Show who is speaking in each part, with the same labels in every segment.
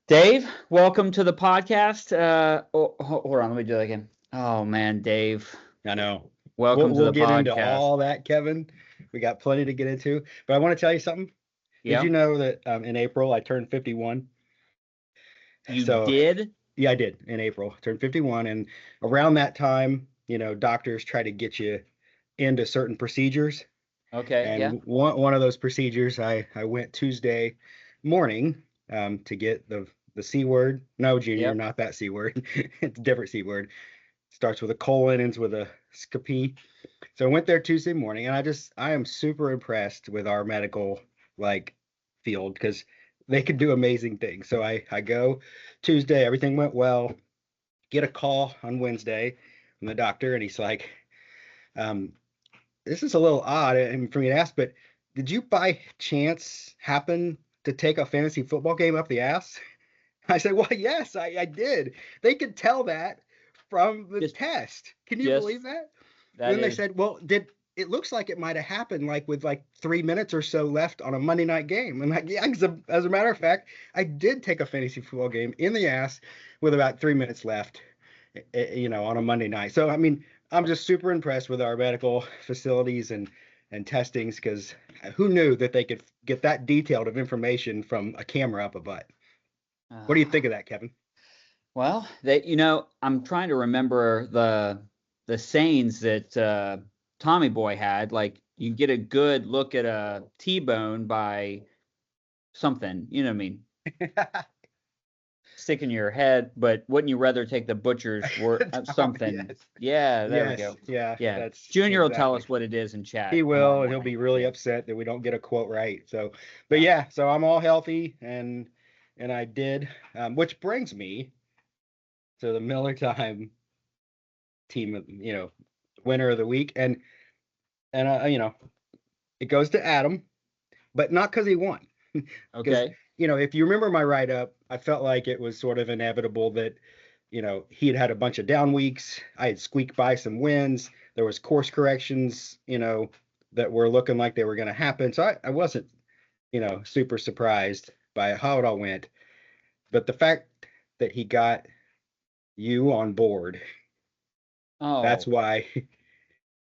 Speaker 1: Dave, welcome to the podcast. Hold on, let me do that again. Oh man, Dave,
Speaker 2: I know. We'll,
Speaker 1: welcome to
Speaker 2: we'll
Speaker 1: the
Speaker 2: get into
Speaker 1: podcast.
Speaker 2: all that, Kevin. We got plenty to get into. But I want to tell you something. Did you
Speaker 1: Yep,
Speaker 2: know that in April I turned 51?
Speaker 1: you
Speaker 2: So,
Speaker 1: did.
Speaker 2: yeah, I did in April. I turned 51. And around that time, doctors try to get you into certain procedures.
Speaker 1: Okay, yeah,
Speaker 2: And one of those procedures, I went Tuesday morning to get the C word. No, Junior,
Speaker 1: yep.
Speaker 2: not that C word. It's a different C word. Starts with a colon, ends with a scapi. So I went there Tuesday morning, and I am super impressed with our medical like field because they can do amazing things. So I go Tuesday, everything went well. Get a call on Wednesday from the doctor, and he's like, um, "This is a little odd for me to ask, but did you by chance happen to take a fantasy football game up the ass?" I said, "Well, yes, I did. They could tell that from the
Speaker 1: Just,
Speaker 2: test. Can you
Speaker 1: just
Speaker 2: believe that?"
Speaker 1: that
Speaker 2: Then they
Speaker 1: is.
Speaker 2: said, "Well, did it looks like it might have happened like with like 3 minutes or so left on a Monday night game?" And like, yeah, as a matter of fact, I did take a fantasy football game in the ass with about 3 minutes left, on a Monday night. So I mean, I'm just super impressed with our medical facilities and testings because who knew that they could get that detailed of information from a camera up a butt? What do you think
Speaker 1: Uh,
Speaker 2: of that, Kevin?
Speaker 1: well, I'm trying to remember the sayings that Tommy Boy had. Like, you get a good look at a T-bone by something. You know what I mean? Stick in your head, but wouldn't you rather take the butcher's word
Speaker 2: Tom,
Speaker 1: something?
Speaker 2: yes.
Speaker 1: Yeah, there we
Speaker 2: Yes,
Speaker 1: go.
Speaker 2: yeah,
Speaker 1: Yeah.
Speaker 2: that's
Speaker 1: Junior will tell
Speaker 2: exactly.
Speaker 1: us what it is in
Speaker 2: He
Speaker 1: chat tomorrow
Speaker 2: will, and he'll be
Speaker 1: morning.
Speaker 2: really
Speaker 1: Yeah.
Speaker 2: upset that we don't get a quote right. So, but
Speaker 1: Yeah.
Speaker 2: yeah, so I'm all healthy, and I did, which brings me to the Miller Time team, winner of the week, and it goes to Adam, but not because he won, because
Speaker 1: Okay.
Speaker 2: if you remember my write up, I felt like it was sort of inevitable that he had a bunch of down weeks. I had squeaked by some wins. There was course corrections, that were looking like they were going to happen. So I wasn't, super surprised by how it all went. But the fact that he got you on board, that's
Speaker 1: Oh,
Speaker 2: why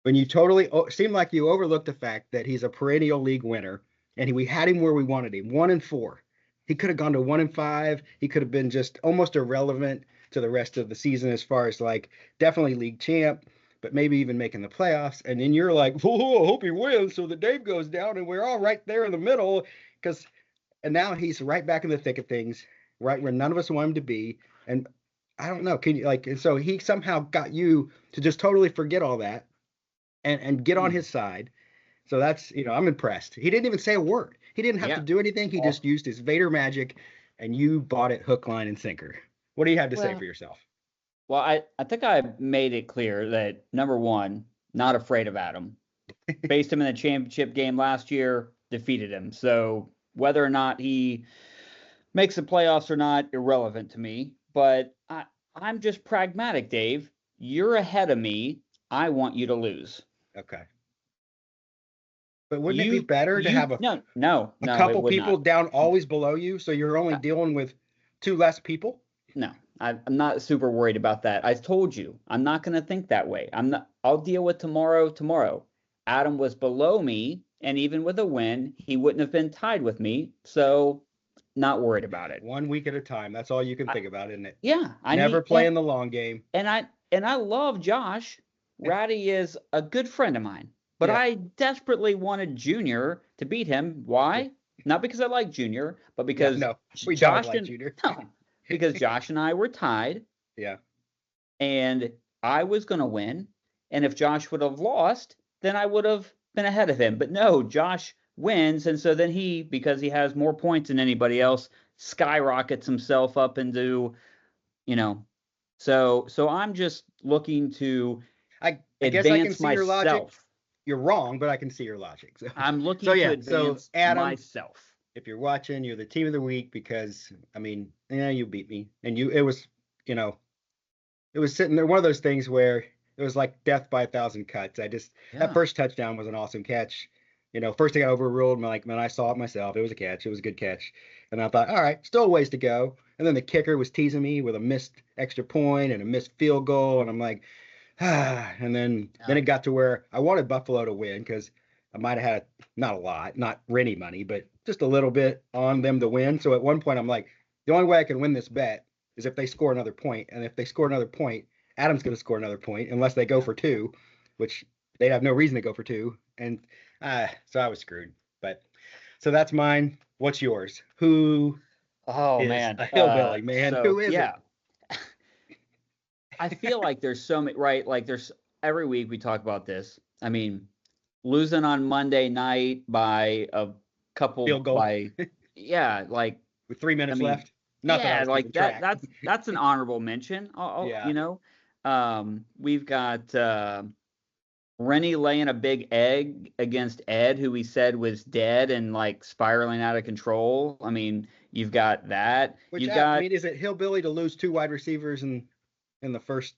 Speaker 2: when you totally seemed like you overlooked the fact that he's a perennial league winner and we had him where we wanted him, 1-4. He could have gone to 1-5. He could have been just almost irrelevant to the rest of the season as far as like definitely league champ, but maybe even making the playoffs. And then you're like, oh, I hope he wins so that Dave goes down and we're all right there in the middle. Because and now he's right back in the thick of things, right where none of us want him to be. And I don't know, can you like? And so he somehow got you to just totally forget all that and get on
Speaker 1: hmm.
Speaker 2: his side. So that's, I'm impressed. He didn't even say a word. He didn't have to
Speaker 1: Yeah.
Speaker 2: do anything. He just
Speaker 1: Awesome.
Speaker 2: used his Vader magic and you bought it hook, line, and sinker. What do you have to say for
Speaker 1: Well,
Speaker 2: yourself?
Speaker 1: well, I think I made it clear that number one, not afraid of Adam. Faced him in the championship game last year, defeated him. So whether or not he makes the playoffs or not, irrelevant to me. But I'm just pragmatic, Dave. You're ahead of me. I want you to lose.
Speaker 2: Okay. But wouldn't it be
Speaker 1: You,
Speaker 2: better to
Speaker 1: you,
Speaker 2: have a,
Speaker 1: no, no,
Speaker 2: a
Speaker 1: no, it
Speaker 2: couple
Speaker 1: would
Speaker 2: people
Speaker 1: not.
Speaker 2: down always below you so you're only
Speaker 1: Uh,
Speaker 2: dealing with two less people?
Speaker 1: No, I'm not super worried about that. I told you, I'm not going to think that way. I'm not. I'll deal with tomorrow. Tomorrow, Adam was below me, and even with a win, he wouldn't have been tied with me. So, not worried about it.
Speaker 2: 1 week at a time. That's all you can
Speaker 1: I,
Speaker 2: think about, isn't it?
Speaker 1: yeah, I
Speaker 2: Never
Speaker 1: need
Speaker 2: playing the long game.
Speaker 1: and I love Josh. Ratty is a good friend of mine, but
Speaker 2: Yeah.
Speaker 1: I desperately wanted Junior to beat him.
Speaker 2: Yeah.
Speaker 1: Why? Not because I like Junior, but
Speaker 2: Yeah.
Speaker 1: because
Speaker 2: No, we don't
Speaker 1: Josh
Speaker 2: like
Speaker 1: and
Speaker 2: Junior.
Speaker 1: no, because Josh and I were tied,
Speaker 2: Yeah.
Speaker 1: and I was going to win. And if Josh would have lost, then I would have been ahead of him. But no, Josh wins, and so then he, because he has more points than anybody else, skyrockets himself up into, you know. So I'm just looking to
Speaker 2: I guess I can
Speaker 1: advance
Speaker 2: see your logic.
Speaker 1: myself.
Speaker 2: You're wrong, but I can see your logic. So,
Speaker 1: I'm
Speaker 2: so
Speaker 1: looking to
Speaker 2: yeah. So
Speaker 1: advance
Speaker 2: Adam,
Speaker 1: myself.
Speaker 2: if you're watching, you're the team of the week because I mean, yeah, you beat me, and you know, it was sitting there. One of those things where it was like death by a thousand cuts. That
Speaker 1: Yeah.
Speaker 2: first touchdown was an awesome catch. First thing I overruled, like man, I saw it myself. It was a catch. It was a good catch, and I thought, all right, still a ways to go. And then the kicker was teasing me with a missed extra point and a missed field goal. And I'm like, and then it got to where I wanted Buffalo to win because I might have had not a lot, not Rennie money, but just a little bit on them to win. So at one point I'm like, the only way I can win this bet is if they score another point. And if they score another point, Adam's going to score another point unless they go for two, which they'd have no reason to go for two. And so I was screwed. But so that's mine. What's yours? Who
Speaker 1: Oh
Speaker 2: is
Speaker 1: man,
Speaker 2: a hillbilly, man?
Speaker 1: so
Speaker 2: Who is it?
Speaker 1: I feel like there's so many, right? Like there's every week we talk about this. I mean, losing on Monday night by a couple
Speaker 2: Field goal.
Speaker 1: Yeah, like
Speaker 2: With 3 minutes
Speaker 1: I mean,
Speaker 2: left. Not that I
Speaker 1: yeah,
Speaker 2: was
Speaker 1: like
Speaker 2: keeping track.
Speaker 1: that's an honorable mention.
Speaker 2: Yeah.
Speaker 1: You know, we've got Rennie laying a big egg against Ed, who he said was dead and like spiraling out of control. I mean, you've got that.
Speaker 2: Which
Speaker 1: You've
Speaker 2: I
Speaker 1: got
Speaker 2: mean, is it hillbilly to lose two wide receivers in the first,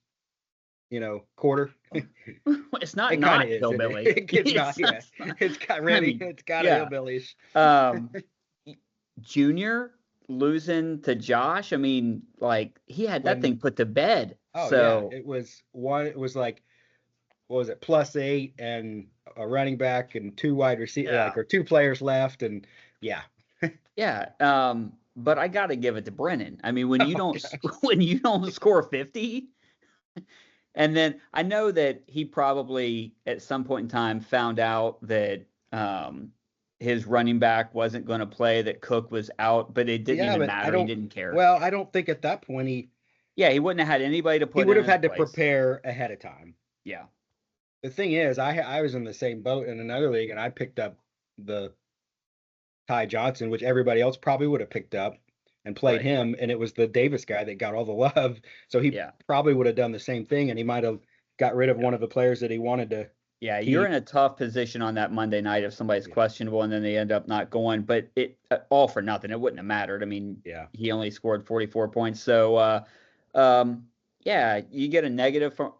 Speaker 2: quarter?
Speaker 1: it's not
Speaker 2: It
Speaker 1: not
Speaker 2: kind of is.
Speaker 1: hillbilly.
Speaker 2: It's not. Yeah, it's got ready.
Speaker 1: I mean,
Speaker 2: It's got
Speaker 1: yeah.
Speaker 2: a hillbillish.
Speaker 1: Junior losing to Josh. I mean, like he had that thing put to bed.
Speaker 2: Oh
Speaker 1: So
Speaker 2: yeah, it was one. It was like, what was it? +8 and a running back and two wide receivers,
Speaker 1: Yeah.
Speaker 2: or two players left, and yeah.
Speaker 1: yeah. But I got to give it to Brennan. I mean, when you don't when you don't score 50. And then I know that he probably at some point in time found out that his running back wasn't going to play, that Cook was out, but it didn't even matter. He didn't care.
Speaker 2: Well, I don't think at that point he
Speaker 1: wouldn't have had anybody to put.
Speaker 2: He would have
Speaker 1: in
Speaker 2: had to
Speaker 1: place.
Speaker 2: prepare ahead of time.
Speaker 1: Yeah.
Speaker 2: The thing is, I was in the same boat in another league, and I picked up the Ty Johnson, which everybody else probably would have picked up and played him, and it was the Davis guy that got all the love. So he probably would have done the same thing, and he might have got rid of one of the players that he wanted to.
Speaker 1: Yeah, you're in a tough position on that Monday night if somebody's questionable and then they end up not going. But it all for nothing. It wouldn't have mattered. I mean, he only scored 44 points. So, you get a negative from.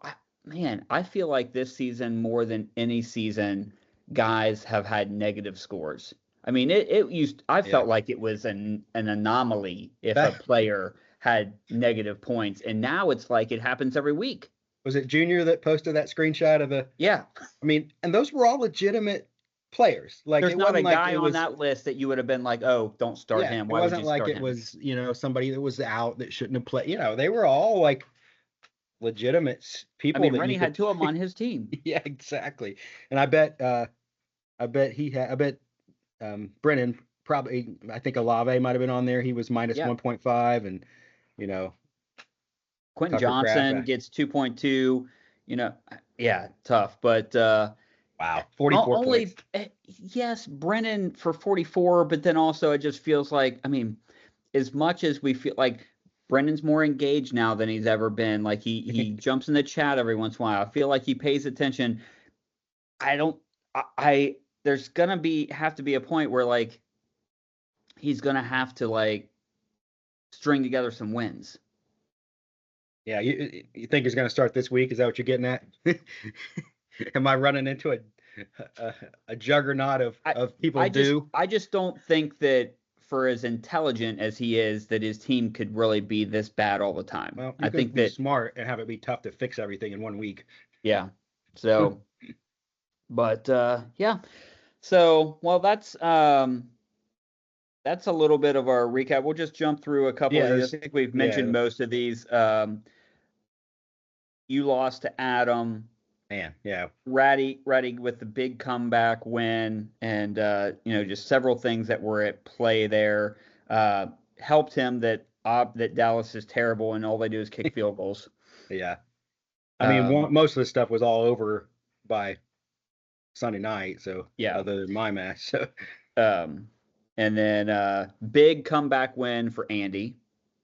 Speaker 1: Man, I feel like this season more than any season, guys have had negative scores. I mean, I felt like it was an anomaly if a player had negative points, and now it's like it happens every week.
Speaker 2: Was it Junior that posted that screenshot of the?
Speaker 1: Yeah.
Speaker 2: I mean, and those were all legitimate players. Like,
Speaker 1: there's
Speaker 2: it
Speaker 1: not
Speaker 2: wasn't
Speaker 1: a guy
Speaker 2: like
Speaker 1: on that list that you would have been like, oh, don't start him. Why
Speaker 2: it wasn't
Speaker 1: would you
Speaker 2: like
Speaker 1: start
Speaker 2: it
Speaker 1: him?
Speaker 2: was, somebody that was out that shouldn't have played. They were all like legitimate people.
Speaker 1: I mean, Rennie had two of them on his team.
Speaker 2: Yeah, exactly. And I bet Brennan probably, I think Olave might have been on there. He was minus 1.5, and
Speaker 1: Quentin Johnson gets 2.2. Tough, but
Speaker 2: wow, 44 points.
Speaker 1: Yes, Brennan for 44, but then also it just feels like, I mean, as much as we feel like Brennan's more engaged now than he's ever been. Like he jumps in the chat every once in a while. I feel like he pays attention. There's gonna have to be a point where like he's gonna have to like string together some wins.
Speaker 2: Yeah, you think he's gonna start this week? Is that what you're getting at? Am I running into a juggernaut of people?
Speaker 1: I just don't think that, for as intelligent as he is, that his team could really be this bad all the time.
Speaker 2: Well, I think be smart and have it be tough to fix everything in 1 week.
Speaker 1: Yeah. So, but yeah. So, well, that's a little bit of our recap. We'll just jump through a couple of these. I think we've mentioned most of these. You lost to Adam.
Speaker 2: Man, yeah.
Speaker 1: Ratty with the big comeback win, and just several things that were at play there helped him that Dallas is terrible and all they do is kick field goals.
Speaker 2: Yeah, I mean, most of the stuff was all over by Sunday night. So other than my match, so
Speaker 1: and then big comeback win for Andy.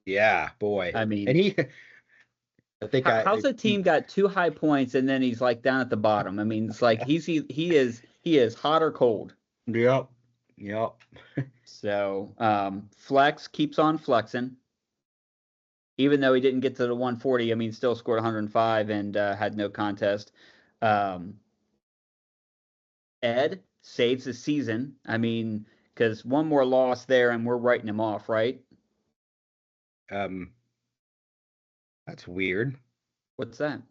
Speaker 2: Yeah, boy.
Speaker 1: I mean,
Speaker 2: and he. I think
Speaker 1: how's the team got 2 high points and then he's like down at the bottom? I mean, it's like he is hot or cold.
Speaker 2: Yep.
Speaker 1: So Flex keeps on flexing, even though he didn't get to the 140. I mean, still scored 105 and had no contest. Ed saves the season. I mean, because one more loss there and we're writing him off, right?
Speaker 2: Um, that's weird.
Speaker 1: What's that?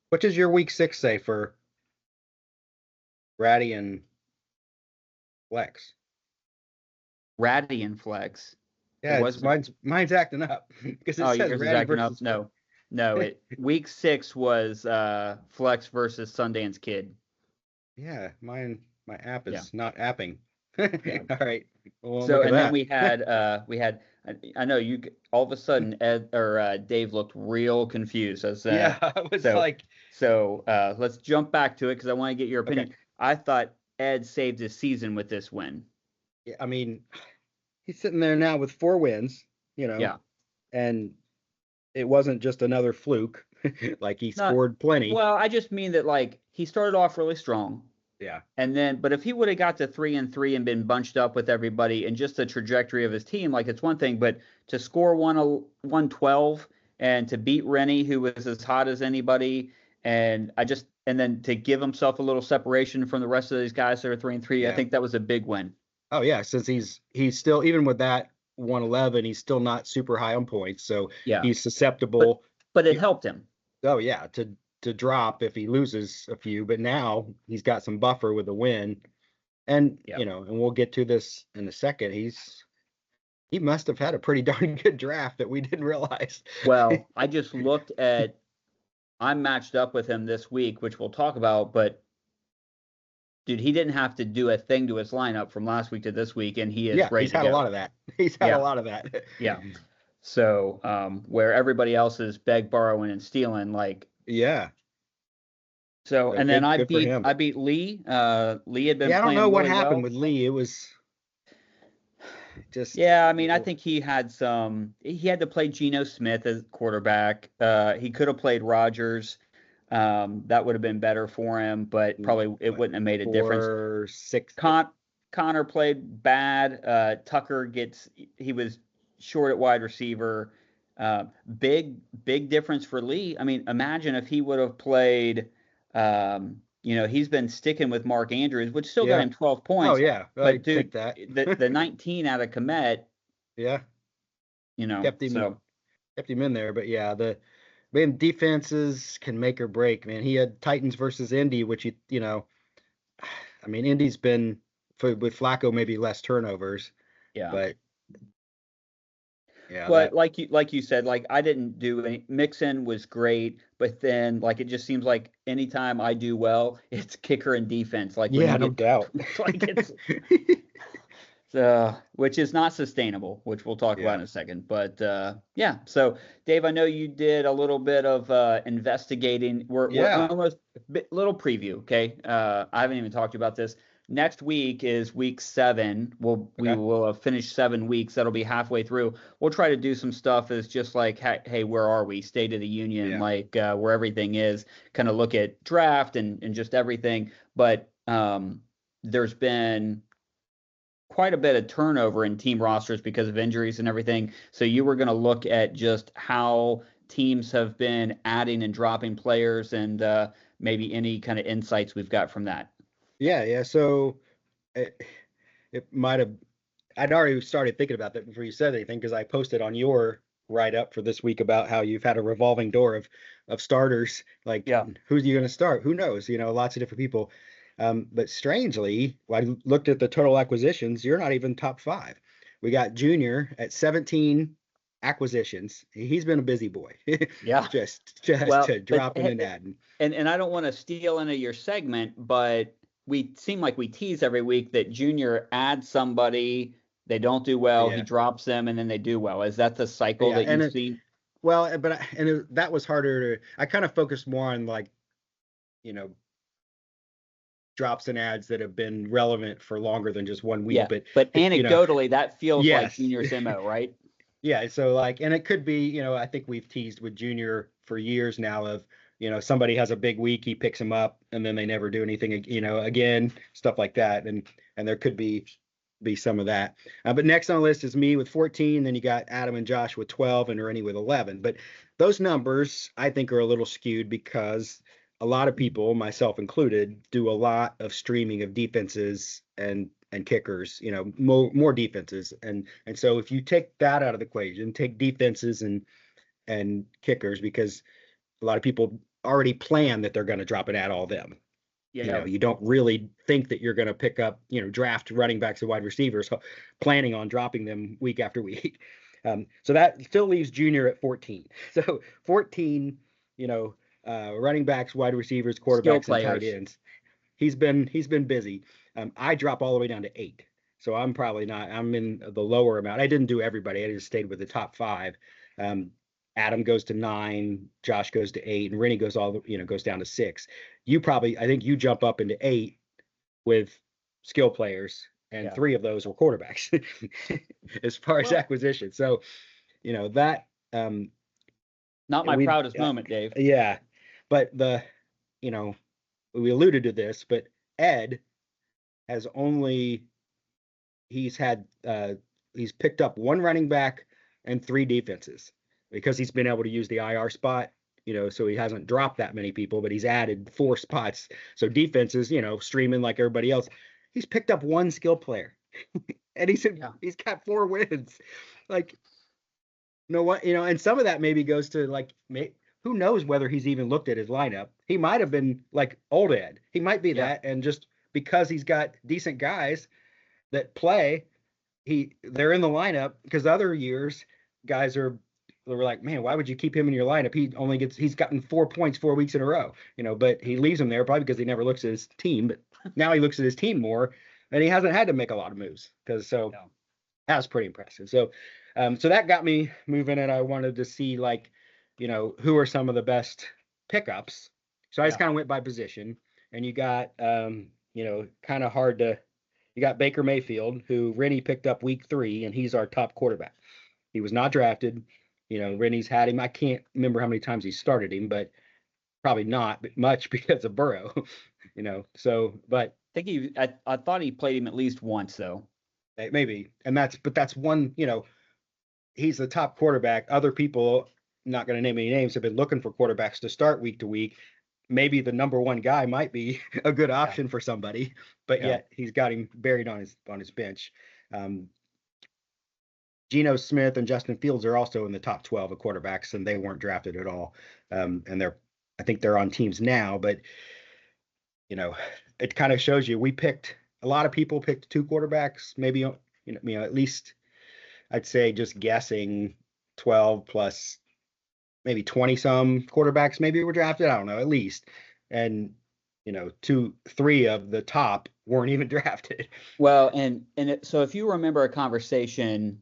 Speaker 2: What does your week 6 say for Ratty and Flex?
Speaker 1: Ratty and Flex. It
Speaker 2: Yeah, it's
Speaker 1: wasn't.
Speaker 2: mine's acting up because it
Speaker 1: Oh,
Speaker 2: says
Speaker 1: yours is
Speaker 2: Ratty
Speaker 1: acting up.
Speaker 2: versus Flex.
Speaker 1: No, no. It week 6 was Flex versus Sundance Kid.
Speaker 2: Yeah, my app
Speaker 1: Yeah,
Speaker 2: is not apping.
Speaker 1: yeah.
Speaker 2: All right. Well,
Speaker 1: So
Speaker 2: look at
Speaker 1: and then
Speaker 2: that.
Speaker 1: we had I know you all of a sudden Ed or Dave looked real confused as
Speaker 2: Yeah, I was
Speaker 1: so
Speaker 2: like,
Speaker 1: let's jump back to it because I want to get your
Speaker 2: okay.
Speaker 1: opinion. I thought Ed saved his season with this win.
Speaker 2: Yeah, I mean, he's sitting there now with 4 wins,
Speaker 1: Yeah.
Speaker 2: and it wasn't just another fluke. Like he
Speaker 1: Not
Speaker 2: scored plenty.
Speaker 1: well, I just mean that like he started off really strong.
Speaker 2: Yeah.
Speaker 1: And then, but if he would have got to 3-3 and been bunched up with everybody and just the trajectory of his team, like it's one thing, but to score 112 and to beat Rennie, who was as hot as anybody, and then to give himself a little separation from the rest of these guys that are 3-3, I
Speaker 2: Yeah.
Speaker 1: think that was a big win.
Speaker 2: Oh yeah, since he's still, even with that 111, he's still not super high on points, so
Speaker 1: Yeah.
Speaker 2: he's
Speaker 1: But
Speaker 2: susceptible.
Speaker 1: but it helped him.
Speaker 2: Oh yeah, to drop if he loses a few, but now he's got some buffer with a win. And
Speaker 1: Yeah.
Speaker 2: and we'll get to this in a second. He must have had a pretty darn good draft that we didn't realize.
Speaker 1: Well, I just looked at I'm matched up with him this week, which we'll talk about, but dude, he didn't have to do a thing to his lineup from last week to this week, and he is
Speaker 2: Yeah,
Speaker 1: ready
Speaker 2: he's
Speaker 1: to
Speaker 2: had a
Speaker 1: go.
Speaker 2: lot of that. He's had a
Speaker 1: Yeah,
Speaker 2: lot of that.
Speaker 1: yeah. So, where everybody else is beg, borrowing, and stealing, like
Speaker 2: Yeah.
Speaker 1: so,
Speaker 2: So
Speaker 1: and then
Speaker 2: good for him.
Speaker 1: I beat Lee. Lee had been
Speaker 2: Yeah, I don't know
Speaker 1: playing
Speaker 2: what
Speaker 1: really
Speaker 2: happened
Speaker 1: well.
Speaker 2: with Lee. It was just
Speaker 1: Yeah, I mean, I think he had to play Geno Smith as quarterback. He could have played Rodgers. That would have been better for him, but probably it
Speaker 2: what,
Speaker 1: wouldn't have made a difference.
Speaker 2: 4-6.
Speaker 1: Connor played bad. Tucker he was short at wide receiver. Big difference for Lee. I mean, imagine if he would have played. He's been sticking with Mark Andrews, which still got
Speaker 2: Yeah.
Speaker 1: him 12
Speaker 2: Oh
Speaker 1: points.
Speaker 2: yeah, I
Speaker 1: But
Speaker 2: take
Speaker 1: dude,
Speaker 2: that.
Speaker 1: the 19 out of Komet,
Speaker 2: Yeah, kept him
Speaker 1: so
Speaker 2: kept him in there. But yeah, the man defenses can make or break. Man, he had Titans versus Indy, which I mean, Indy's been with Flacco maybe less turnovers,
Speaker 1: yeah.
Speaker 2: but yeah,
Speaker 1: But
Speaker 2: that
Speaker 1: like you said, like I didn't do any. Mixon was great, but then like it just seems like anytime I do well, it's kicker and defense. Like when
Speaker 2: yeah,
Speaker 1: you
Speaker 2: no
Speaker 1: get
Speaker 2: doubt.
Speaker 1: like it's which is not sustainable, which we'll talk about
Speaker 2: Yeah,
Speaker 1: in a second. But yeah, so Dave, I know you did a little bit of investigating. We're
Speaker 2: yeah.
Speaker 1: almost little preview. Okay, I haven't even talked to you about this. Next week is week 7. We
Speaker 2: Okay.
Speaker 1: will have finished 7 weeks. That'll be halfway through. We'll try to do some stuff as just like, hey, where are we? State of the Union,
Speaker 2: Yeah.
Speaker 1: like where everything is. Kind of look at draft and just everything. But there's been quite a bit of turnover in team rosters because of injuries and everything. So you were going to look at just how teams have been adding and dropping players and maybe any kind of insights we've got from that.
Speaker 2: Yeah. So it might have. I'd already started thinking about that before you said anything because I posted on your write up for this week about how you've had a revolving door of starters. Like,
Speaker 1: Yeah.
Speaker 2: who's you going to start? Who knows? Lots of different people. But strangely, when I looked at the total acquisitions, you're not even top 5. We got Junior at 17 acquisitions. He's been a busy boy.
Speaker 1: Yeah.
Speaker 2: just
Speaker 1: Well,
Speaker 2: dropping and adding.
Speaker 1: And I don't want to steal into your segment, but we seem like we tease every week that Junior adds somebody, they don't do well, he
Speaker 2: Yeah.
Speaker 1: drops them, and then they do well. Is that the cycle
Speaker 2: Yeah,
Speaker 1: that you see?
Speaker 2: Well, but that was harder to. I kind of focused more on like, you know, drops and ads that have been relevant for longer than just 1 week.
Speaker 1: Yeah, but anecdotally, that feels like
Speaker 2: yes.
Speaker 1: Junior's MO, right?
Speaker 2: Yeah, so like, and it could be, I think we've teased with Junior for years now of, somebody has a big week, he picks him up, and then they never do anything, again, stuff like that, and there could be some of that. But next on the list is me with 14, then you got Adam and Josh with 12, and Ernie with 11. But those numbers I think are a little skewed because a lot of people, myself included, do a lot of streaming of defenses and and kickers, you know, more defenses. And so if you take that out of the equation, take defenses and kickers, because a lot of people already plan that they're going to drop it at all them.
Speaker 1: Yeah.
Speaker 2: You know, you don't really think that you're going to pick up, you know, draft running backs and wide receivers, planning on dropping them week after week. So that still leaves Junior at 14. So 14, you know, running backs, wide receivers, quarterbacks, and tight ends. He's been busy. I drop all the way down to 8. So I'm probably not. I'm in the lower amount. I didn't do everybody. I just stayed with the top 5. Adam goes to 9, Josh goes to 8, and Rennie goes goes down to 6. I think you jump up into 8 with skill players, and 3 of those were quarterbacks as far as acquisition. So, you know, that
Speaker 1: not my proudest moment, Dave.
Speaker 2: Yeah. But you know, we alluded to this, but Ed has he's picked up 1 running back and 3 defenses, because he's been able to use the IR spot, you know, so he hasn't dropped that many people, but he's added 4 spots. So defenses, you know, streaming like everybody else. He's picked up 1 skill player and he's got 4 wins. Like, you know what, you know, and some of that maybe goes to like, who knows whether he's even looked at his lineup. He might have been like old Ed. He might be that. And just because he's got decent guys that play, they're in the lineup, because other years guys they were like, man, why would you keep him in your lineup? He's gotten 4 points 4 weeks in a row, you know, but he leaves him there probably because he never looks at his team. But now he looks at his team more, and he hasn't had to make a lot of moves that was pretty impressive. So, so that got me moving, and I wanted to see, like, you know, who are some of the best pickups. So I just kind of went by position, and you got, you know, kind of hard to. You got Baker Mayfield, who Rennie picked up week 3, and he's our top quarterback. He was not drafted. You know, Rennie's had him. I can't remember how many times he started him, but probably not much because of Burrow. You know, so, but
Speaker 1: I think I thought he played him at least once, though.
Speaker 2: Maybe. And that's one, you know, he's the top quarterback. Other people, not going to name any names, have been looking for quarterbacks to start week to week. Maybe the number 1 guy might be a good option for somebody, but yet he's got him buried on his bench. Geno Smith and Justin Fields are also in the top 12 of quarterbacks, and they weren't drafted at all. And I think they're on teams now, but you know, it kind of shows you, a lot of people picked 2 quarterbacks, maybe, you know, at least I'd say, just guessing, 12 plus maybe 20 some quarterbacks maybe were drafted. I don't know, at least. And, you know, 3 of the top weren't even drafted.
Speaker 1: Well, so if you remember a conversation,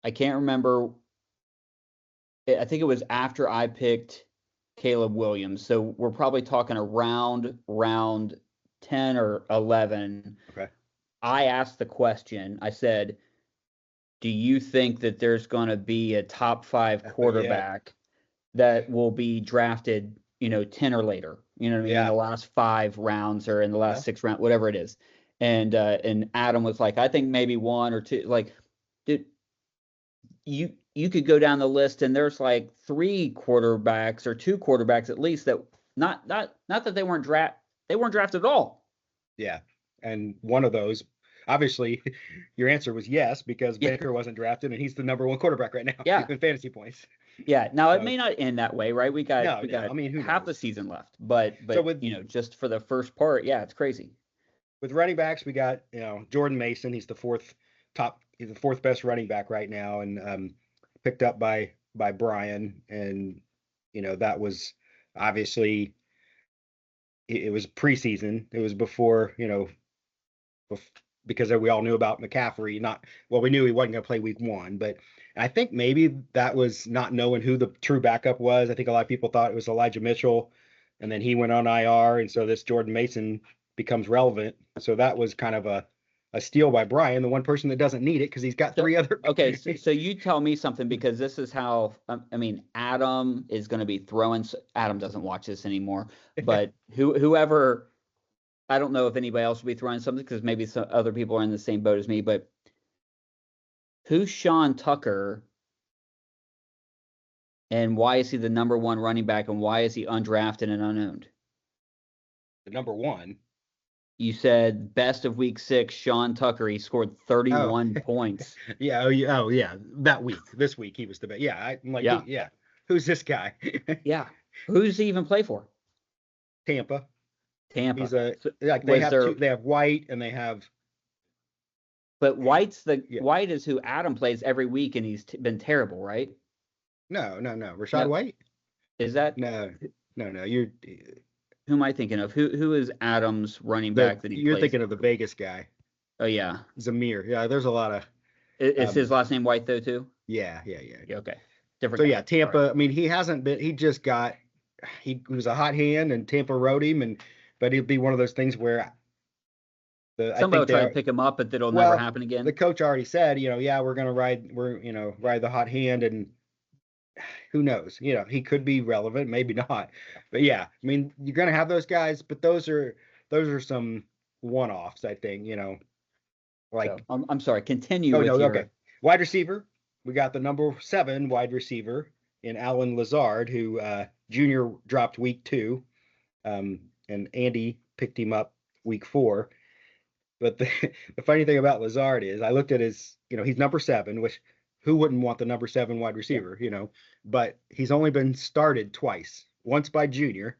Speaker 1: I can't remember. I think it was after I picked Caleb Williams. So we're probably talking around round 10 or 11.
Speaker 2: Okay.
Speaker 1: I asked the question. I said, do you think that there's going to be a top 5 quarterback that will be drafted, you know, 10 or later? You know what I mean? In the last 5 rounds or in the last 6 rounds, whatever it is. And Adam was like, I think maybe 1 or 2. Like, dude, you could go down the list and there's like 3 quarterbacks or 2 quarterbacks at least that not that they weren't drafted at all.
Speaker 2: Yeah. And one of those, obviously, your answer was yes, because Baker wasn't drafted, and he's the number 1 quarterback right now in fantasy points.
Speaker 1: Yeah. Now it may not end that way, right? We got
Speaker 2: I mean,
Speaker 1: half the season left, but so you know, just for the first part, it's crazy.
Speaker 2: With running backs, we got, you know, Jordan Mason. He's the 4th best running back right now, and picked up by Brian. And, you know, that was obviously, it was preseason. It was before, you know, because we all knew about McCaffrey. We knew he wasn't going to play week 1, but I think maybe that was not knowing who the true backup was. I think a lot of people thought it was Elijah Mitchell, and then he went on IR, and so this Jordan Mason becomes relevant. So that was kind of a steal by Brian, the one person that doesn't need it because he's got 3 other.
Speaker 1: Okay, so you tell me something, because this is how, I mean, Adam is going to be throwing. Adam doesn't watch this anymore, but whoever, I don't know if anybody else will be throwing something, because maybe some other people are in the same boat as me, but who's Sean Tucker, and why is he the number 1 running back, and why is he undrafted and unowned?
Speaker 2: The number 1.
Speaker 1: You said best of week 6, Sean Tucker. He scored
Speaker 2: Oh,
Speaker 1: 31 points.
Speaker 2: yeah. Oh, yeah. That week, this week, he was the best. Yeah, I'm like,
Speaker 1: Yeah.
Speaker 2: yeah. Who's this guy?
Speaker 1: Yeah. Who's he even play for?
Speaker 2: Tampa.
Speaker 1: Tampa.
Speaker 2: He's a
Speaker 1: So
Speaker 2: like they
Speaker 1: was
Speaker 2: have two.
Speaker 1: there,
Speaker 2: They have White and they have
Speaker 1: but
Speaker 2: yeah.
Speaker 1: White is who Adam plays every week, and he's been terrible, right?
Speaker 2: No. Rashad
Speaker 1: No,
Speaker 2: White?
Speaker 1: is that
Speaker 2: No, no. You're
Speaker 1: who am I thinking of? Who is Adam's running
Speaker 2: the
Speaker 1: back that he
Speaker 2: you're
Speaker 1: plays
Speaker 2: thinking of the
Speaker 1: for?
Speaker 2: Vegas guy,
Speaker 1: Oh yeah.
Speaker 2: Zamir. Yeah, there's a lot of
Speaker 1: Is
Speaker 2: um.
Speaker 1: his last name White though too?
Speaker 2: Yeah.
Speaker 1: Yeah, okay.
Speaker 2: So
Speaker 1: Different guy.
Speaker 2: yeah,
Speaker 1: All right.
Speaker 2: Tampa. I mean, he hasn't been. He just got. He was a hot hand, and Tampa rode him, and but it'd be one of those things where I
Speaker 1: Somebody will
Speaker 2: think
Speaker 1: try to
Speaker 2: they're
Speaker 1: pick him up, but that'll never
Speaker 2: well.
Speaker 1: happen
Speaker 2: The
Speaker 1: again.
Speaker 2: coach already said, yeah, ride the hot hand, and who knows? He could be relevant, maybe not. But yeah, I mean, you're gonna have those guys, but those are some one-offs, I think.
Speaker 1: So
Speaker 2: Like,
Speaker 1: I'm sorry. Continue
Speaker 2: oh
Speaker 1: with
Speaker 2: no, okay.
Speaker 1: your.
Speaker 2: Wide receiver, we got the number 7 wide receiver in Alan Lazard, who junior dropped week 2, and Andy picked him up week 4. But the funny thing about Lazard is I looked at his, he's number 7, which who wouldn't want the number 7 wide
Speaker 1: Yeah.
Speaker 2: receiver. But he's only been started twice. Once by junior,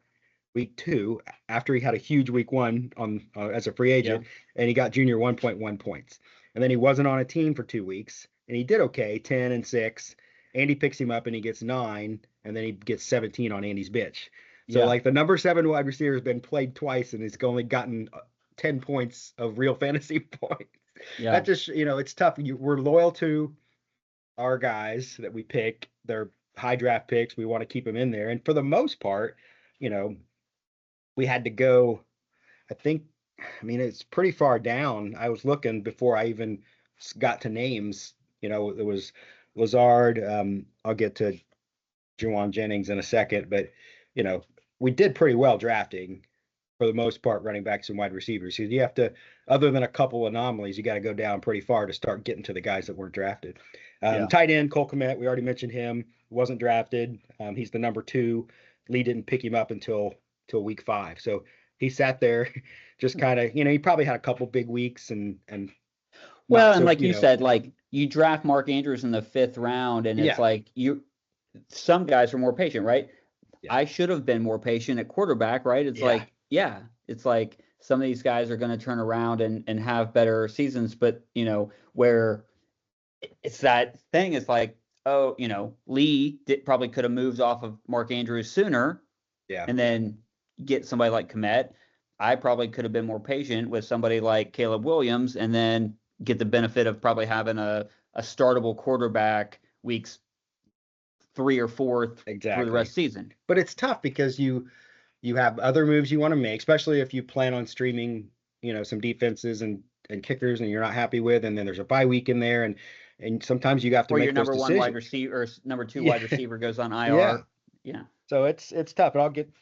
Speaker 2: week 2, after he had a huge week 1 on as a free
Speaker 1: Yeah.
Speaker 2: agent, and he got junior 1.1 points. And then he wasn't on a team for 2 weeks, and he did okay, 10 and 6. Andy picks him up and he gets 9, and then he gets 17 on Andy's bitch. So
Speaker 1: Yeah.
Speaker 2: like the number 7 wide receiver has been played twice and he's only gotten 10 points of real fantasy points.
Speaker 1: Yeah.
Speaker 2: That just, it's tough. We're loyal to our guys that we pick. They're high draft picks. We want to keep them in there. And for the most part, we had to go, I mean, it's pretty far down. I was looking before I even got to names. It was Lazard. I'll get to Juwan Jennings in a second, but, we did pretty well drafting for the most part, running backs and wide receivers. So you have to, other than a couple anomalies, you got to go down pretty far to start getting to the guys that weren't drafted.
Speaker 1: Yeah.
Speaker 2: Tight end, Cole Kmet, we already mentioned him, wasn't drafted. He's the number 2. Lee didn't pick him up until week 5. So he sat there just kind of, he probably had a couple big weeks and
Speaker 1: Well,
Speaker 2: not
Speaker 1: and
Speaker 2: so,
Speaker 1: like you said, like you draft Mark Andrews in the 5th round, and it's
Speaker 2: yeah,
Speaker 1: like some guys are more patient, right?
Speaker 2: yeah,
Speaker 1: I should have been more patient at quarterback, right? It's
Speaker 2: yeah,
Speaker 1: like, yeah, it's like some of these guys are going to turn around and have better seasons, but where it's that thing is like, oh, Lee probably could have moved off of Mark Andrews sooner
Speaker 2: yeah,
Speaker 1: and then get somebody like Komet. I probably could have been more patient with somebody like Caleb Williams and then get the benefit of probably having a startable quarterback weeks 3 or 4 through the
Speaker 2: exactly.
Speaker 1: rest of the season.
Speaker 2: But it's tough because you have other moves you want to make, especially if you plan on streaming, some defenses and kickers and you're not happy with, and then there's a bye week in there, and sometimes you have to
Speaker 1: Or
Speaker 2: make
Speaker 1: your
Speaker 2: those
Speaker 1: number 1 wide
Speaker 2: decisions.
Speaker 1: receiver or number 2
Speaker 2: Yeah,
Speaker 1: wide receiver goes on
Speaker 2: yeah.
Speaker 1: IR. Yeah.
Speaker 2: So it's tough, and I'll get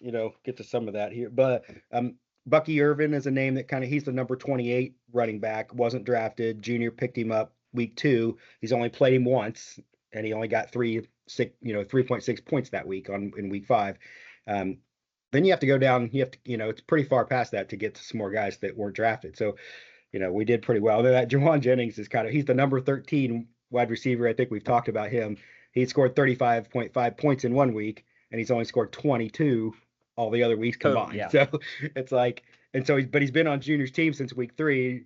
Speaker 2: to some of that here. But Bucky Irvin is a name that he's the number 28 running back, wasn't drafted. Junior picked him up week 2. He's only played him once, and he only got 3.6 points that week in week 5. Then you have to go down. You have to, it's pretty far past that to get to some more guys that weren't drafted. So, we did pretty well. That Juwan Jennings is he's the number 13 wide receiver. I think we've talked about him. He scored 35.5 points in 1 week, and he's only scored 22 all the other weeks combined.
Speaker 1: Yeah.
Speaker 2: So it's like, and so he's been on Junior's team since week 3,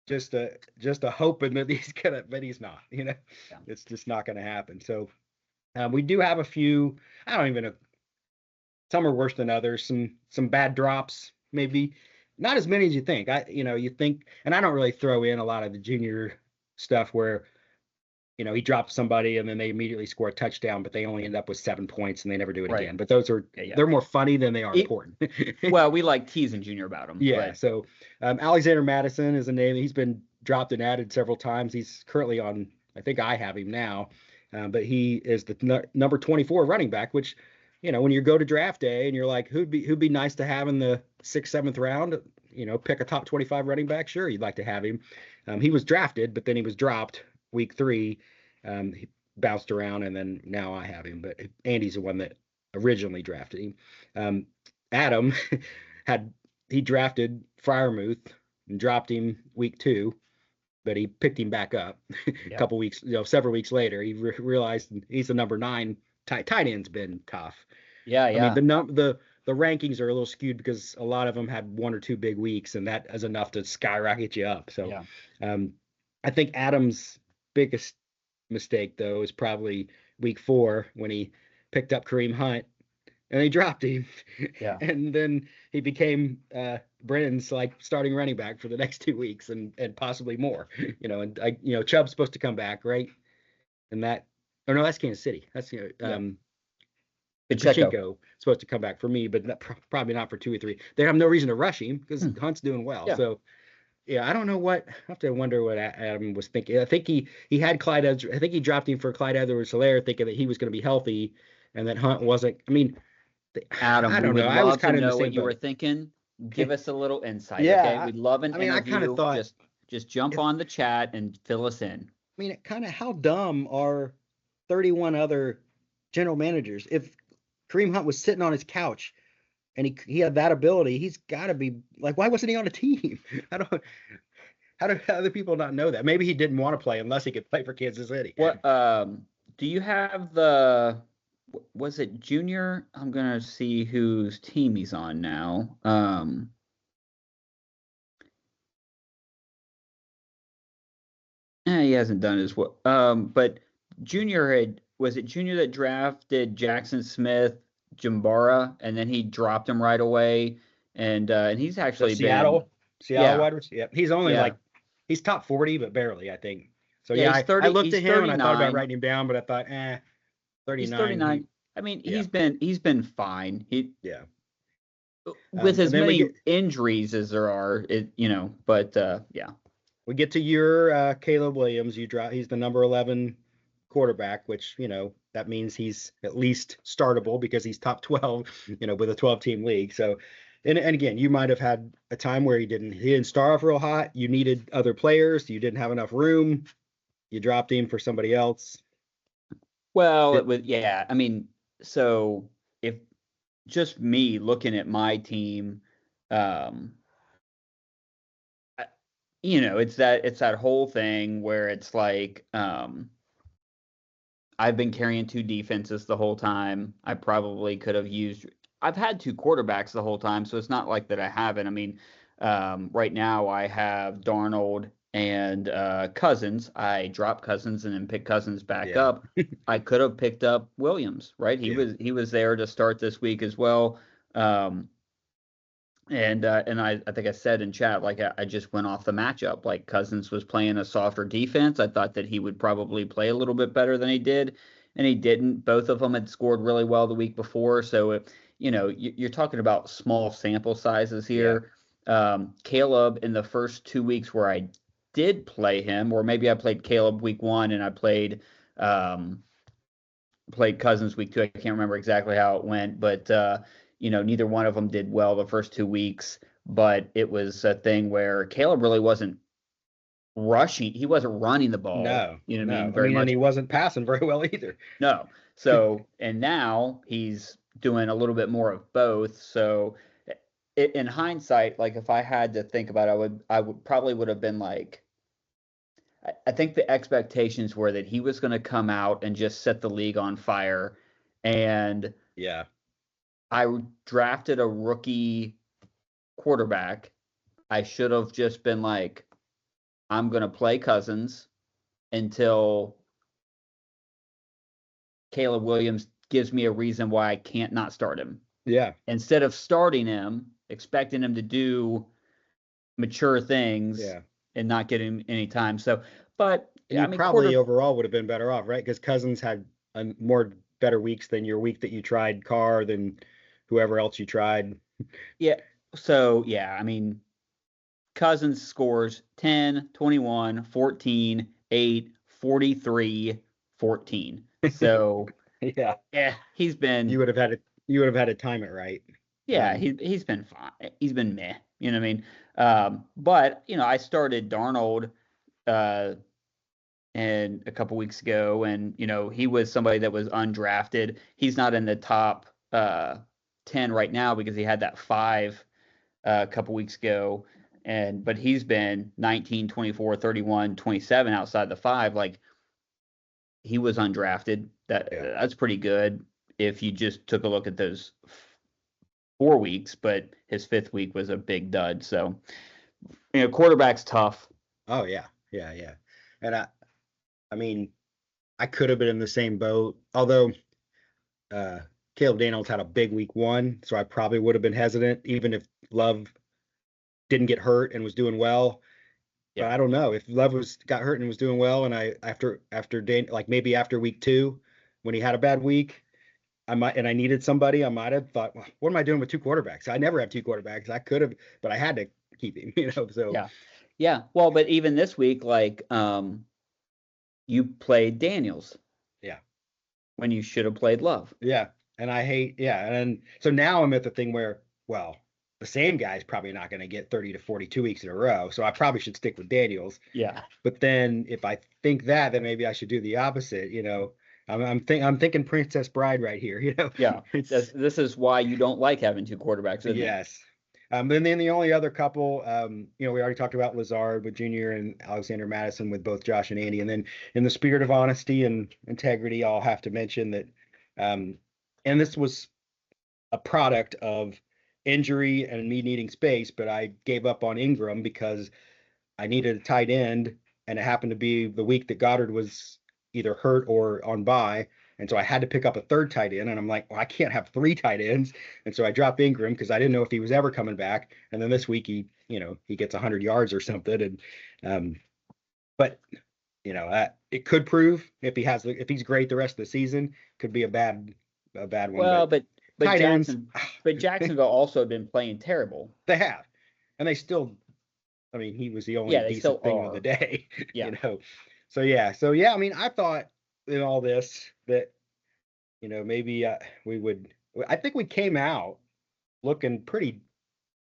Speaker 2: just a hoping that he's gonna, but he's not.
Speaker 1: Yeah.
Speaker 2: It's just not gonna happen. So we do have a few. I don't even know. Some are worse than others. Some bad drops, maybe not as many as you think. You think, and I don't really throw in a lot of the junior stuff where, he dropped somebody and then they immediately score a touchdown, but they only end up with 7 points and they never do it again. But those are they're more funny than they are important.
Speaker 1: Well, we like teasing Junior about them.
Speaker 2: Yeah.
Speaker 1: But.
Speaker 2: So Alexander Madison is a name. He's been dropped and added several times. He's currently on. I think I have him now, but he is the number 24 running back, which. When you go to draft day and you're like, who'd be nice to have in the 6th, 7th round, pick a top 25 running back. Sure, you'd like to have him. He was drafted, but then he was dropped week 3. He bounced around, and then now I have him. But Andy's the one that originally drafted him. Adam had he drafted Freiermuth and dropped him week 2, but he picked him back up a
Speaker 1: Yeah.
Speaker 2: couple weeks, several weeks later. He realized he's the number 9 tight end's been tough.
Speaker 1: Yeah.
Speaker 2: I mean,
Speaker 1: Yeah.
Speaker 2: the rankings are a little skewed because a lot of them had 1 or 2 big weeks, and that is enough to skyrocket you up. So,
Speaker 1: Yeah.
Speaker 2: I think Adams' biggest mistake though is probably week 4 when he picked up Kareem Hunt and they dropped him.
Speaker 1: Yeah.
Speaker 2: And then he became Brennan's like starting running back for the next 2 weeks and possibly more. And Chubb's supposed to come back, right? And that, or no, that's Kansas City. That's Pacheco supposed to come back for me, but probably not for 2 or 3. They have no reason to rush him because Hunt's doing well.
Speaker 1: Yeah.
Speaker 2: So yeah, I don't know I have to wonder what Adam was thinking. I think he had Clyde Edwards. I think he dropped him for Clyde Edwards-Helaire thinking that he was going to be healthy and that Hunt wasn't. I mean,
Speaker 1: Adam,
Speaker 2: I
Speaker 1: we
Speaker 2: don't
Speaker 1: would
Speaker 2: know. I was
Speaker 1: love to
Speaker 2: kind of in the
Speaker 1: know
Speaker 2: same
Speaker 1: what you were
Speaker 2: boat.
Speaker 1: thinking. Give us a little insight,
Speaker 2: Yeah,
Speaker 1: okay? We'd love an
Speaker 2: I mean, I
Speaker 1: interview.
Speaker 2: kind of thought,
Speaker 1: Just jump on the chat and fill us in.
Speaker 2: I mean, kind of how dumb are 31 other general managers? If Kareem Hunt was sitting on his couch and he had that ability, he's got to be like, why wasn't he on a team? How do other people not know that? Maybe he didn't want to play unless he could play for Kansas City.
Speaker 1: What do you have was it Junior? I'm gonna see whose team he's on now. He hasn't done as well. But Junior was it Junior that drafted Jackson Smith, Jambara, and then he dropped him right away. And he's actually
Speaker 2: Seattle wide receiver. Yeah, he's only he's top 40, but barely, I think. So yeah, I looked at him and I thought about writing him down, but I thought, 39.
Speaker 1: He's 39. I mean, he's been fine. With as many injuries as there are, but yeah.
Speaker 2: We get to your Caleb Williams. He's the number 11 quarterback, which, that means he's at least startable because he's top 12, with a 12-team league. So, and again, you might have had a time where he didn't start off real hot. You needed other players. You didn't have enough room. You dropped him for somebody else.
Speaker 1: Well, I mean, so if just me looking at my team, it's that whole thing where it's like, I've been carrying 2 defenses the whole time. I probably could have I've had 2 quarterbacks the whole time, so it's not like that I haven't. I mean, right now I have Darnold and Cousins. I dropped Cousins and then picked Cousins back up. I could have picked up Williams, right? He was there to start this week as well. And I think I said in chat, like, I just went off the matchup. Like, Cousins was playing a softer defense. I thought that he would probably play a little bit better than he did, and he didn't. Both of them had scored really well the week before. So, you're talking about small sample sizes here. Yeah. Caleb, in the first 2 weeks where I did play him, or maybe I played Caleb week 1 and I played Cousins week 2. I can't remember exactly how it went, but neither one of them did well the first 2 weeks, but it was a thing where Caleb really wasn't rushing. He wasn't running the ball.
Speaker 2: No,
Speaker 1: very much.
Speaker 2: And he wasn't passing very well either.
Speaker 1: No. So, and now he's doing a little bit more of both. So in hindsight, like, if I had to think about it, I would have been like, I think the expectations were that he was going to come out and just set the league on fire. And I drafted a rookie quarterback. I should have just been like, I'm going to play Cousins until Caleb Williams gives me a reason why I can't not start him.
Speaker 2: Yeah.
Speaker 1: Instead of starting him, expecting him to do mature things and not getting any time. So, but
Speaker 2: you probably overall would have been better off, right? Because Cousins had better weeks than your week that you tried Carr, than whoever else you tried.
Speaker 1: Yeah. So, I mean, Cousins scores 10, 21, 14, 8, 43, 14. So, he's been.
Speaker 2: You would have had to time it right.
Speaker 1: Yeah, he's been fine. He's been meh. You know what I mean? But I started Darnold and a couple weeks ago, and he was somebody that was undrafted. He's not in the top 10 right now because he had that 5 a couple weeks ago, but he's been 19, 24, 31, 27 outside the 5. Like, he was undrafted. That's pretty good if you just took a look at those 4 weeks, but his 5th week was a big dud. So, quarterback's tough.
Speaker 2: Oh yeah. And I mean, I could have been in the same boat, although Caleb Daniels had a big week 1, so I probably would have been hesitant, even if Love didn't get hurt and was doing well. Yeah. But I don't know if Love got hurt and was doing well, and after maybe after week 2, when he had a bad week, I needed somebody, I might have thought, well, what am I doing with 2 quarterbacks? I never have 2 quarterbacks. I could have, but I had to keep him, So
Speaker 1: yeah. Well, but even this week, like, you played Daniels.
Speaker 2: Yeah.
Speaker 1: When you should have played Love.
Speaker 2: Yeah. And and so now I'm at the thing where, well, the same guy's probably not going to get 30 to 42 weeks in a row, so I probably should stick with Daniels.
Speaker 1: Yeah.
Speaker 2: But then if I think that, then maybe I should do the opposite. I'm thinking Princess Bride right here.
Speaker 1: Yeah. This is why you don't like having 2 quarterbacks.
Speaker 2: Yes. And then the only other couple, we already talked about Lazard with Junior and Alexander Madison with both Josh and Andy. And then in the spirit of honesty and integrity, I'll have to mention that, and this was a product of injury and me needing space, but I gave up on Ingram because I needed a tight end, and it happened to be the week that Goddard was either hurt or on bye. And so I had to pick up a 3rd tight end, and I'm like, well, I can't have 3 tight ends. And so I dropped Ingram because I didn't know if he was ever coming back. And then this week he gets 100 yards or something. And but it could prove if he's great the rest of the season, could be a bad one.
Speaker 1: Well, but Jacksonville also have been playing terrible.
Speaker 2: They have, and they still. I mean, he was the only decent thing of the day.
Speaker 1: Yeah.
Speaker 2: So yeah. I mean, I thought in all this that maybe we would. I think we came out looking pretty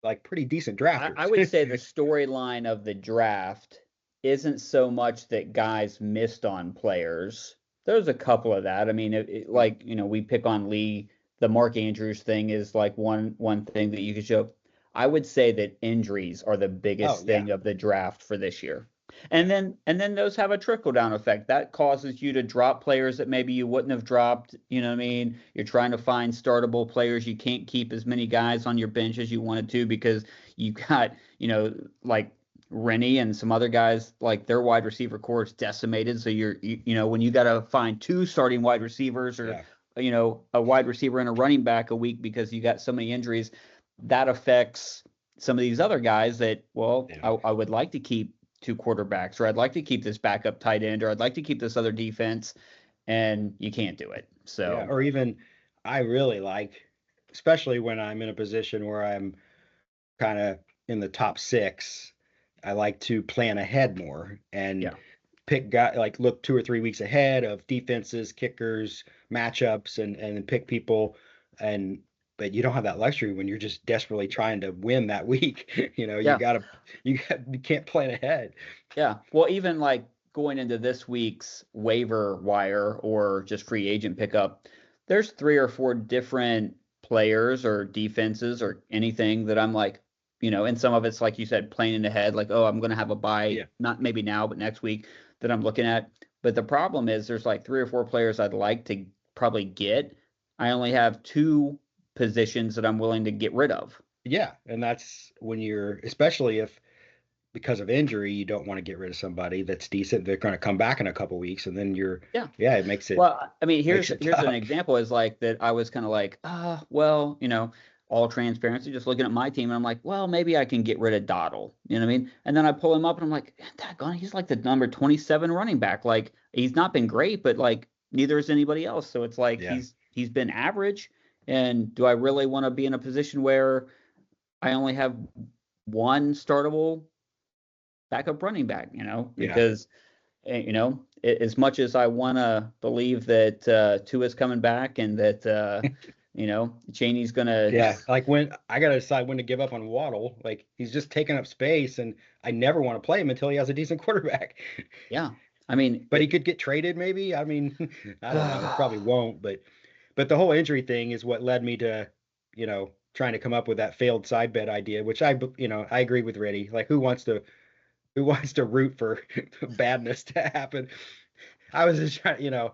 Speaker 2: decent drafters.
Speaker 1: I would say the storyline of the draft isn't so much that guys missed on players. There's a couple of that. I mean, we pick on Lee. The Mark Andrews thing is like one thing that you could show. I would say that injuries are the biggest thing of the draft for this year. And then those have a trickle down effect. That causes you to drop players that maybe you wouldn't have dropped. You know what I mean? You're trying to find startable players. You can't keep as many guys on your bench as you wanted to because you got, like Rennie and some other guys, like their wide receiver core is decimated. So when you got to find 2 starting wide receivers or, a wide receiver and a running back a week because you got so many injuries, that affects some of these other guys that, I would like to keep 2 quarterbacks, or I'd like to keep this backup tight end, or I'd like to keep this other defense, and you can't do it. So,
Speaker 2: or even I really like, especially when I'm in a position where I'm kind of in the top 6, I like to plan ahead more and pick look 2 or 3 weeks ahead of defenses, kickers, matchups, and pick people. But you don't have that luxury when you're just desperately trying to win that week. You can't plan ahead.
Speaker 1: Yeah. Well, even like going into this week's waiver wire or just free agent pickup, there's 3 or 4 different players or defenses or anything that I'm like, and some of it's like you said, planning ahead, like, oh, I'm going to have a bye, not maybe now, but next week that I'm looking at. But the problem is there's like 3 or 4 players I'd like to probably get. I only have 2 positions that I'm willing to get rid of.
Speaker 2: Yeah, and that's when especially if because of injury you don't want to get rid of somebody that's decent. They're going to come back in a couple weeks, and then it makes it.
Speaker 1: Well, I mean, here's an example is like that. I was kind of like, all transparency, just looking at my team, and I'm like, well, maybe I can get rid of Dottle. You know what I mean? And then I pull him up, and I'm like, daggone, he's like the number 27 running back. Like, he's not been great, but like neither is anybody else. So it's like he's been average. And do I really want to be in a position where I only have 1 startable backup running back, because, as much as I want to believe that Tua's coming back and that, Chaney's going to.
Speaker 2: Yeah, like when I got to decide when to give up on Waddle, like he's just taking up space and I never want to play him until he has a decent quarterback.
Speaker 1: Yeah. I mean.
Speaker 2: But he could get traded maybe. I mean, I don't know. It probably won't, But the whole injury thing is what led me to, trying to come up with that failed side bet idea, which I agree with Reddy. Like, who wants to root for badness to happen? I was just trying, I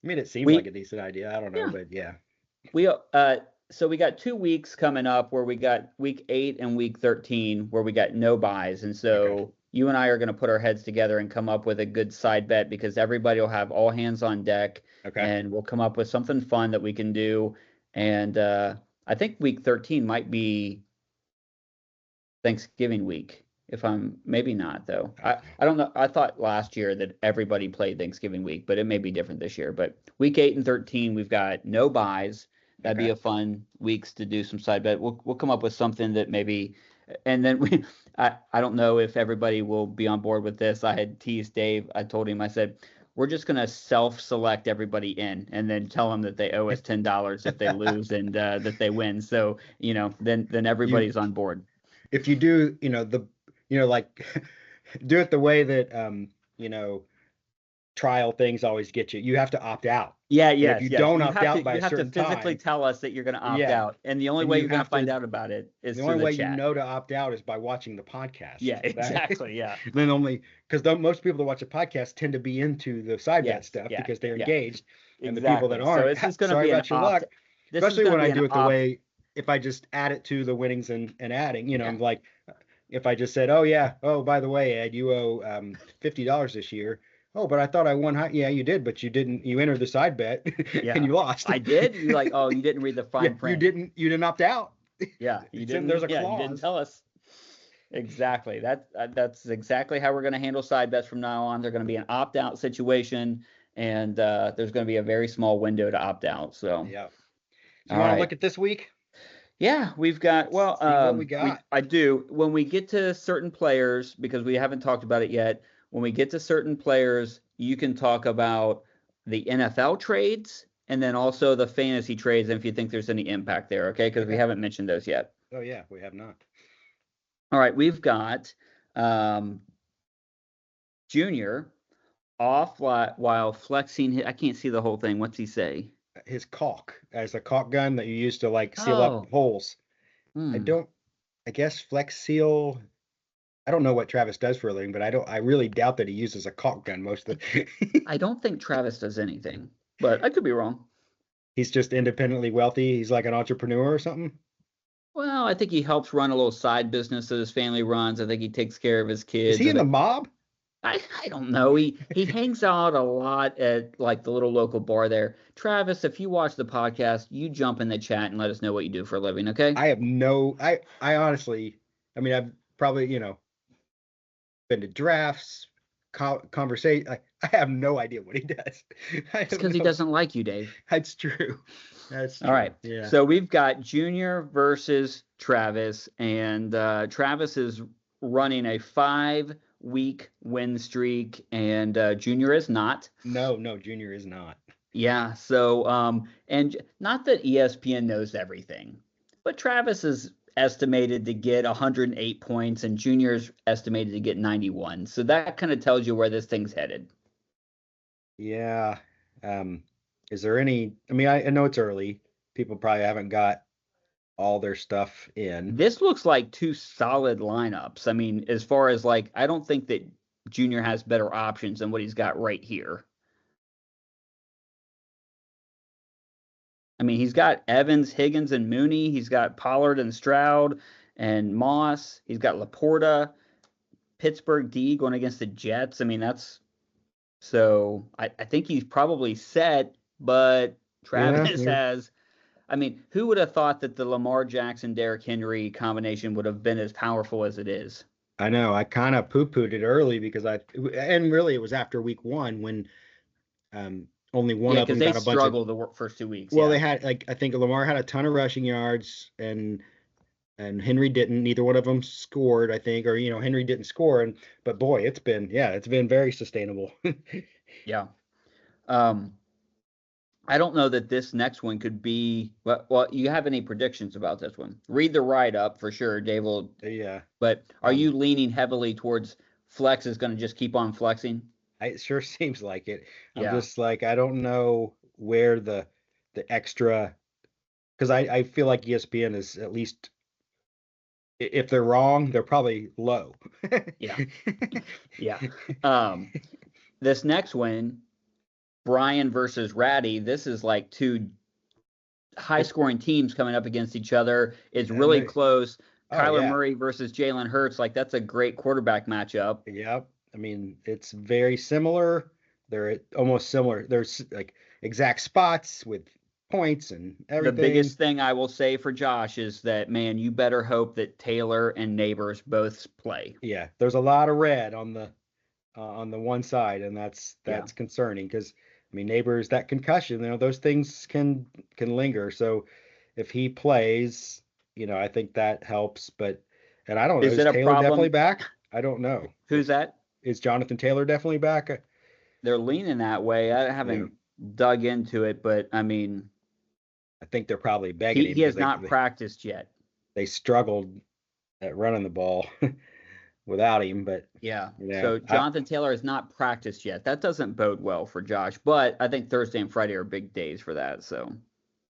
Speaker 2: mean, it seemed like
Speaker 1: We
Speaker 2: a decent idea. I don't know,
Speaker 1: yeah.
Speaker 2: but yeah.
Speaker 1: We so we got 2 weeks coming up where we got week 8 and week 13 where we got no buys, and
Speaker 2: Okay.
Speaker 1: so you and I are going to put our heads together and come up with a good side bet because everybody will have all hands on deck,
Speaker 2: Okay.
Speaker 1: and we'll come up with something fun that we can do. And I think week 13 might be Thanksgiving week. If I'm maybe not though. I don't know. I thought last year that everybody played Thanksgiving week, but it may be different this year. But week 8 and 13, we've got no buys. That'd be
Speaker 2: Okay.
Speaker 1: a fun weeks to do some side bet. We'll come up with something that maybe, and then I don't know if everybody will be on board with this. I had teased Dave. I told him, I said, we're just gonna self-select everybody in, and then tell them that they owe us $10 if they lose and that they win. So then
Speaker 2: You
Speaker 1: everybody's on board.
Speaker 2: if you do, like do it the way that trial things always get you. You have to opt out.
Speaker 1: Yeah,
Speaker 2: And if
Speaker 1: yes,
Speaker 2: you
Speaker 1: yes.
Speaker 2: don't opt out by
Speaker 1: You
Speaker 2: a
Speaker 1: have to
Speaker 2: certain
Speaker 1: physically
Speaker 2: time,
Speaker 1: tell us that you're going to opt
Speaker 2: yeah.
Speaker 1: out, and the only
Speaker 2: And
Speaker 1: way
Speaker 2: you
Speaker 1: you're going
Speaker 2: have
Speaker 1: to find
Speaker 2: to
Speaker 1: out about it is
Speaker 2: the
Speaker 1: through
Speaker 2: only
Speaker 1: the
Speaker 2: way
Speaker 1: chat.
Speaker 2: to opt out is by watching the podcast.
Speaker 1: Yeah, exactly. Yeah.
Speaker 2: Then only because most people that watch a podcast tend to be into the side bet
Speaker 1: Yes.
Speaker 2: stuff
Speaker 1: Yeah.
Speaker 2: because they're
Speaker 1: Yeah.
Speaker 2: engaged, and the people that
Speaker 1: Exactly. So
Speaker 2: aren't,
Speaker 1: this is going to
Speaker 2: sorry
Speaker 1: be an
Speaker 2: about your luck.
Speaker 1: This is
Speaker 2: Especially
Speaker 1: going
Speaker 2: when
Speaker 1: to
Speaker 2: I
Speaker 1: be an
Speaker 2: do it the
Speaker 1: opt.
Speaker 2: way, if I just add it to the winnings and adding,
Speaker 1: Yeah.
Speaker 2: like if I just said, oh yeah, oh by the way, Ed, you owe $50 this year. Oh, but I thought I won. Yeah, you did, but you didn't. You entered the side bet and
Speaker 1: Yeah.
Speaker 2: you lost.
Speaker 1: I did. You like? Oh, you didn't read the
Speaker 2: Yeah,
Speaker 1: fine
Speaker 2: you
Speaker 1: print.
Speaker 2: didn't. You didn't opt out.
Speaker 1: Yeah, you
Speaker 2: It's in, there's
Speaker 1: didn't.
Speaker 2: a
Speaker 1: Yeah, you didn't
Speaker 2: clause.
Speaker 1: tell us. Exactly. That's exactly how we're going to handle side bets from now on. They're going to be an opt out situation, and there's going to be a very small window to opt out. So,
Speaker 2: Yeah. So you
Speaker 1: all
Speaker 2: want to
Speaker 1: right.
Speaker 2: look at this week?
Speaker 1: Yeah, we've got, well,
Speaker 2: See what we got.
Speaker 1: I do. When we get to certain players, because we haven't talked about it yet, when we get to certain players, you can talk about the NFL trades and then also the fantasy trades, and if you think there's any impact there, okay? Because we
Speaker 2: Okay.
Speaker 1: haven't mentioned those yet.
Speaker 2: Oh yeah, we have not.
Speaker 1: All right, we've got Junior off while flexing. I can't see the whole thing. What's he say?
Speaker 2: His caulk as a caulk gun that you use to like seal up holes. I guess Flex Seal. I don't know what Travis does for a living, but I really doubt that he uses a caulk gun most of the
Speaker 1: I don't think Travis does anything, but I could be wrong.
Speaker 2: He's just independently wealthy. He's like an entrepreneur or something.
Speaker 1: Well, I think he helps run a little side business that his family runs. I think he takes care of his kids.
Speaker 2: Is he in the mob?
Speaker 1: I don't know. He hangs out a lot at like the little local bar there. Travis, if you watch the podcast, you jump in the chat and let us know what you do for a living, okay?
Speaker 2: I honestly, I mean, I've probably, been to drafts, conversation. I have no idea what he does.
Speaker 1: It's because he doesn't like you, Dave.
Speaker 2: That's true. That's true.
Speaker 1: All right.
Speaker 2: Yeah.
Speaker 1: So we've got Junior versus Travis, and Travis is running a 5-week win streak, and Junior is not.
Speaker 2: No, Junior is not.
Speaker 1: Yeah. So, and not that ESPN knows everything, but Travis is estimated to get 108 points, and Junior's estimated to get 91. So that kind of tells you where this thing's headed.
Speaker 2: Yeah. Is there any? I mean, I know it's early. People probably haven't got all their stuff in.
Speaker 1: This looks like two solid lineups. I mean, as far as like, I don't think that Junior has better options than what he's got right here. I mean, he's got Evans, Higgins, and Mooney. He's got Pollard and Stroud and Moss. He's got Laporta, Pittsburgh D going against the Jets. I mean, that's so I think he's probably set, but Travis has. I mean, who would have thought that the Lamar Jackson, Derrick Henry combination would have been as powerful as it is?
Speaker 2: I know. I kind of poo-pooed it early because and really it was after week 1 when only one of them got a bunch of.
Speaker 1: Because they struggled the first 2 weeks.
Speaker 2: Well, they had I think Lamar had a ton of rushing yards and Henry didn't. Neither one of them scored, I think, or Henry didn't score. But boy, it's been very sustainable.
Speaker 1: Yeah. I don't know that this next one could be. Well, you have any predictions about this one? Read the write-up for sure, Dave will.
Speaker 2: Yeah.
Speaker 1: But are you leaning heavily towards Flex is going to just keep on flexing?
Speaker 2: It sure seems like it.
Speaker 1: Yeah.
Speaker 2: I'm just like, I don't know where the extra because I feel like ESPN is at least, if they're wrong, they're probably low.
Speaker 1: Yeah. Yeah. Um, this next one, Brian versus Ratty, this is like two high scoring teams coming up against each other. It's
Speaker 2: And
Speaker 1: really
Speaker 2: they,
Speaker 1: close.
Speaker 2: oh
Speaker 1: Kyler
Speaker 2: yeah,
Speaker 1: Murray versus Jalen Hurts, like that's a great quarterback matchup.
Speaker 2: yep. I mean, it's very similar. They're almost similar. There's like exact spots with points and
Speaker 1: The
Speaker 2: everything.
Speaker 1: biggest thing I will say for Josh is that, man, you better hope that Taylor and Neighbors both play.
Speaker 2: Yeah, there's a lot of red on the one side, and
Speaker 1: Yeah.
Speaker 2: that's concerning because I mean, Neighbors, that concussion, those things can linger. So if he plays, I think that helps. But and I don't know,
Speaker 1: Is
Speaker 2: is
Speaker 1: it a
Speaker 2: Taylor definitely
Speaker 1: problem?
Speaker 2: back? I don't know.
Speaker 1: Who's that?
Speaker 2: Is Jonathan Taylor definitely back?
Speaker 1: They're leaning that way. I
Speaker 2: Yeah,
Speaker 1: haven't dug into it, but I mean,
Speaker 2: I think they're probably begging
Speaker 1: he
Speaker 2: him
Speaker 1: has
Speaker 2: because
Speaker 1: not practiced yet.
Speaker 2: they struggled at running the ball without him. But
Speaker 1: Yeah.
Speaker 2: yeah,
Speaker 1: So Jonathan Taylor has not practiced yet. That doesn't bode well for Josh, but I think Thursday and Friday are big days for that. So,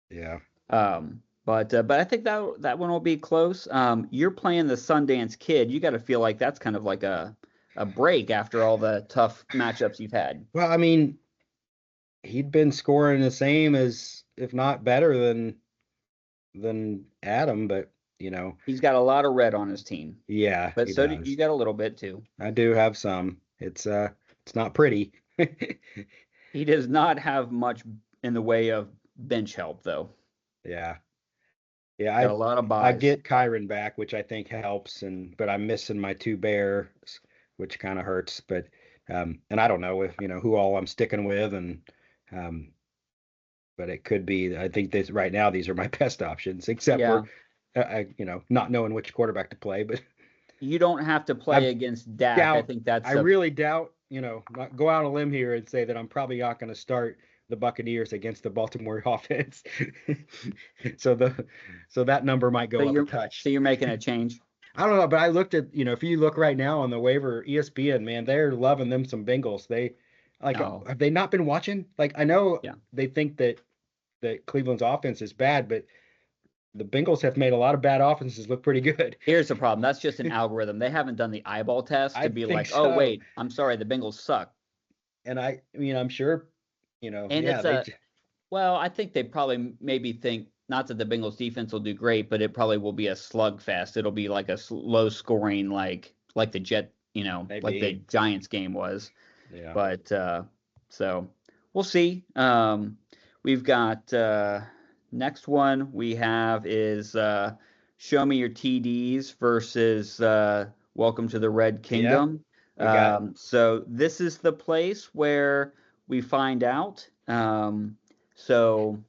Speaker 2: yeah.
Speaker 1: but I think that one will be close. You're playing the Sundance Kid. You got to feel like that's kind of like a break after all the tough matchups you've had.
Speaker 2: Well, I mean, he'd been scoring the same as, if not better than Adam, but
Speaker 1: He's got a lot of red on his team,
Speaker 2: yeah,
Speaker 1: but
Speaker 2: he
Speaker 1: so do you
Speaker 2: does.
Speaker 1: got a little bit too.
Speaker 2: I do have some. It's not pretty.
Speaker 1: He does not have much in the way of bench help though.
Speaker 2: Yeah. Yeah,
Speaker 1: Got a lot of
Speaker 2: I
Speaker 1: buys.
Speaker 2: get Kyron back, which I think helps, but I'm missing my two bears, which kind of hurts. But and I don't know if who all I'm sticking with, and um, but it could be. I think this right now these are my best options, except
Speaker 1: Yeah.
Speaker 2: for not knowing which quarterback to play. But
Speaker 1: You don't have to
Speaker 2: I
Speaker 1: play against Dak. I
Speaker 2: doubt,
Speaker 1: think
Speaker 2: I
Speaker 1: that's a
Speaker 2: really doubt, not go out on a limb here and say that I'm probably not going to start the Buccaneers against the Baltimore offense. so the so that number might
Speaker 1: so
Speaker 2: go up a
Speaker 1: you're
Speaker 2: touch.
Speaker 1: so you're making a change.
Speaker 2: I don't know, but I looked at, if you look right now on the waiver, ESPN, man, they're loving them some Bengals. They like
Speaker 1: Oh,
Speaker 2: have they not been watching? Like I know
Speaker 1: yeah.
Speaker 2: they think that Cleveland's offense is bad, but the Bengals have made a lot of bad offenses look pretty good.
Speaker 1: Here's the problem. That's just an algorithm. They haven't done the eyeball test
Speaker 2: I
Speaker 1: to be
Speaker 2: think
Speaker 1: like, oh
Speaker 2: so.
Speaker 1: wait, I'm sorry, the Bengals suck.
Speaker 2: And I mean, I'm sure,
Speaker 1: And
Speaker 2: yeah,
Speaker 1: it's well, I think they probably maybe think not that the Bengals defense will do great, but it probably will be a slugfest. It'll be like a low scoring, like the like the
Speaker 2: maybe,
Speaker 1: Giants game was.
Speaker 2: yeah,
Speaker 1: But so we'll see. We've got next one we have is Show Me Your TDs versus Welcome to the Red
Speaker 2: yeah.
Speaker 1: Kingdom.
Speaker 2: We got
Speaker 1: So this is the place where we find out. So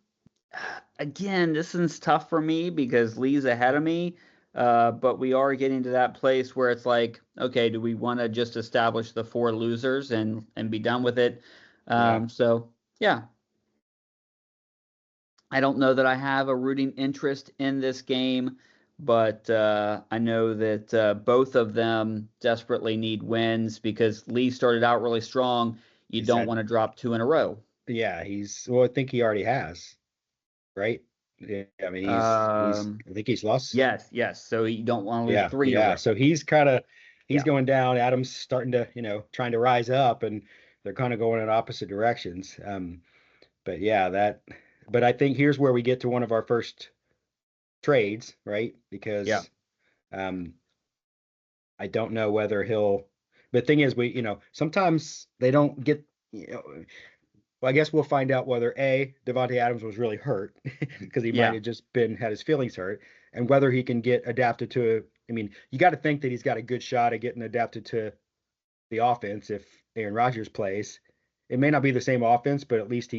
Speaker 1: again, this is tough for me because Lee's ahead of me. But we are getting to that place where it's like, okay, do we want to just establish the four losers and be done with it?
Speaker 2: yeah,
Speaker 1: So yeah, I don't know that I have a rooting interest in this game, but I know that both of them desperately need wins because Lee started out really strong. You
Speaker 2: he's
Speaker 1: don't
Speaker 2: had
Speaker 1: want to drop two in a row.
Speaker 2: yeah, well, I think he already has, right? Yeah, I mean,
Speaker 1: Um,
Speaker 2: I think he's lost.
Speaker 1: yes, yes. So you don't want to lose
Speaker 2: Yeah,
Speaker 1: three in a
Speaker 2: yeah.
Speaker 1: row.
Speaker 2: So he's
Speaker 1: Yeah.
Speaker 2: going down. Adam's starting to, trying to rise up, and they're kind of going in opposite directions. But yeah, but I think here's where we get to one of our first trades, right?
Speaker 1: Yeah.
Speaker 2: Because I don't know whether he'll. The thing is, sometimes they don't get, well, I guess we'll find out whether Davante Adams was really hurt because he might
Speaker 1: Yeah.
Speaker 2: have just had his feelings hurt, and whether he can get adapted to. I mean, you got to think that he's got a good shot at getting adapted to the offense if Aaron Rodgers plays. It may not be the same offense, but at least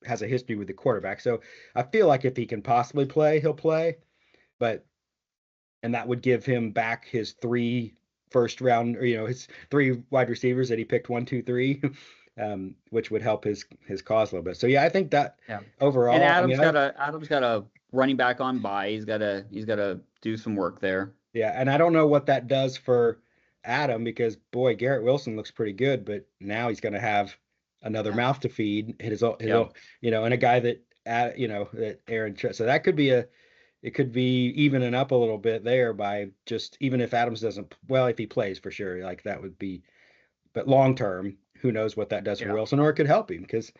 Speaker 2: has a history with the quarterback. So I feel like if he can possibly play, he'll play. But and that would give him back his three first round, or his three wide receivers that he picked 1, 2, 3, which would help his cause a little bit. So yeah, I think that
Speaker 1: Yeah. And
Speaker 2: overall, I mean,
Speaker 1: Adams got a running back on bye. He's got to do some work there.
Speaker 2: yeah, and I don't know what that does for Adam because boy, Garrett Wilson looks pretty good, but now he's going to have another
Speaker 1: Yeah.
Speaker 2: mouth to feed.
Speaker 1: Yeah.
Speaker 2: And a guy that that Aaron. So that could be it could be evening up a little bit there by just even if Adams doesn't. Well, if he plays for sure, like that would be. But long term, who knows what that does for
Speaker 1: Yeah.
Speaker 2: Wilson, or it could help him because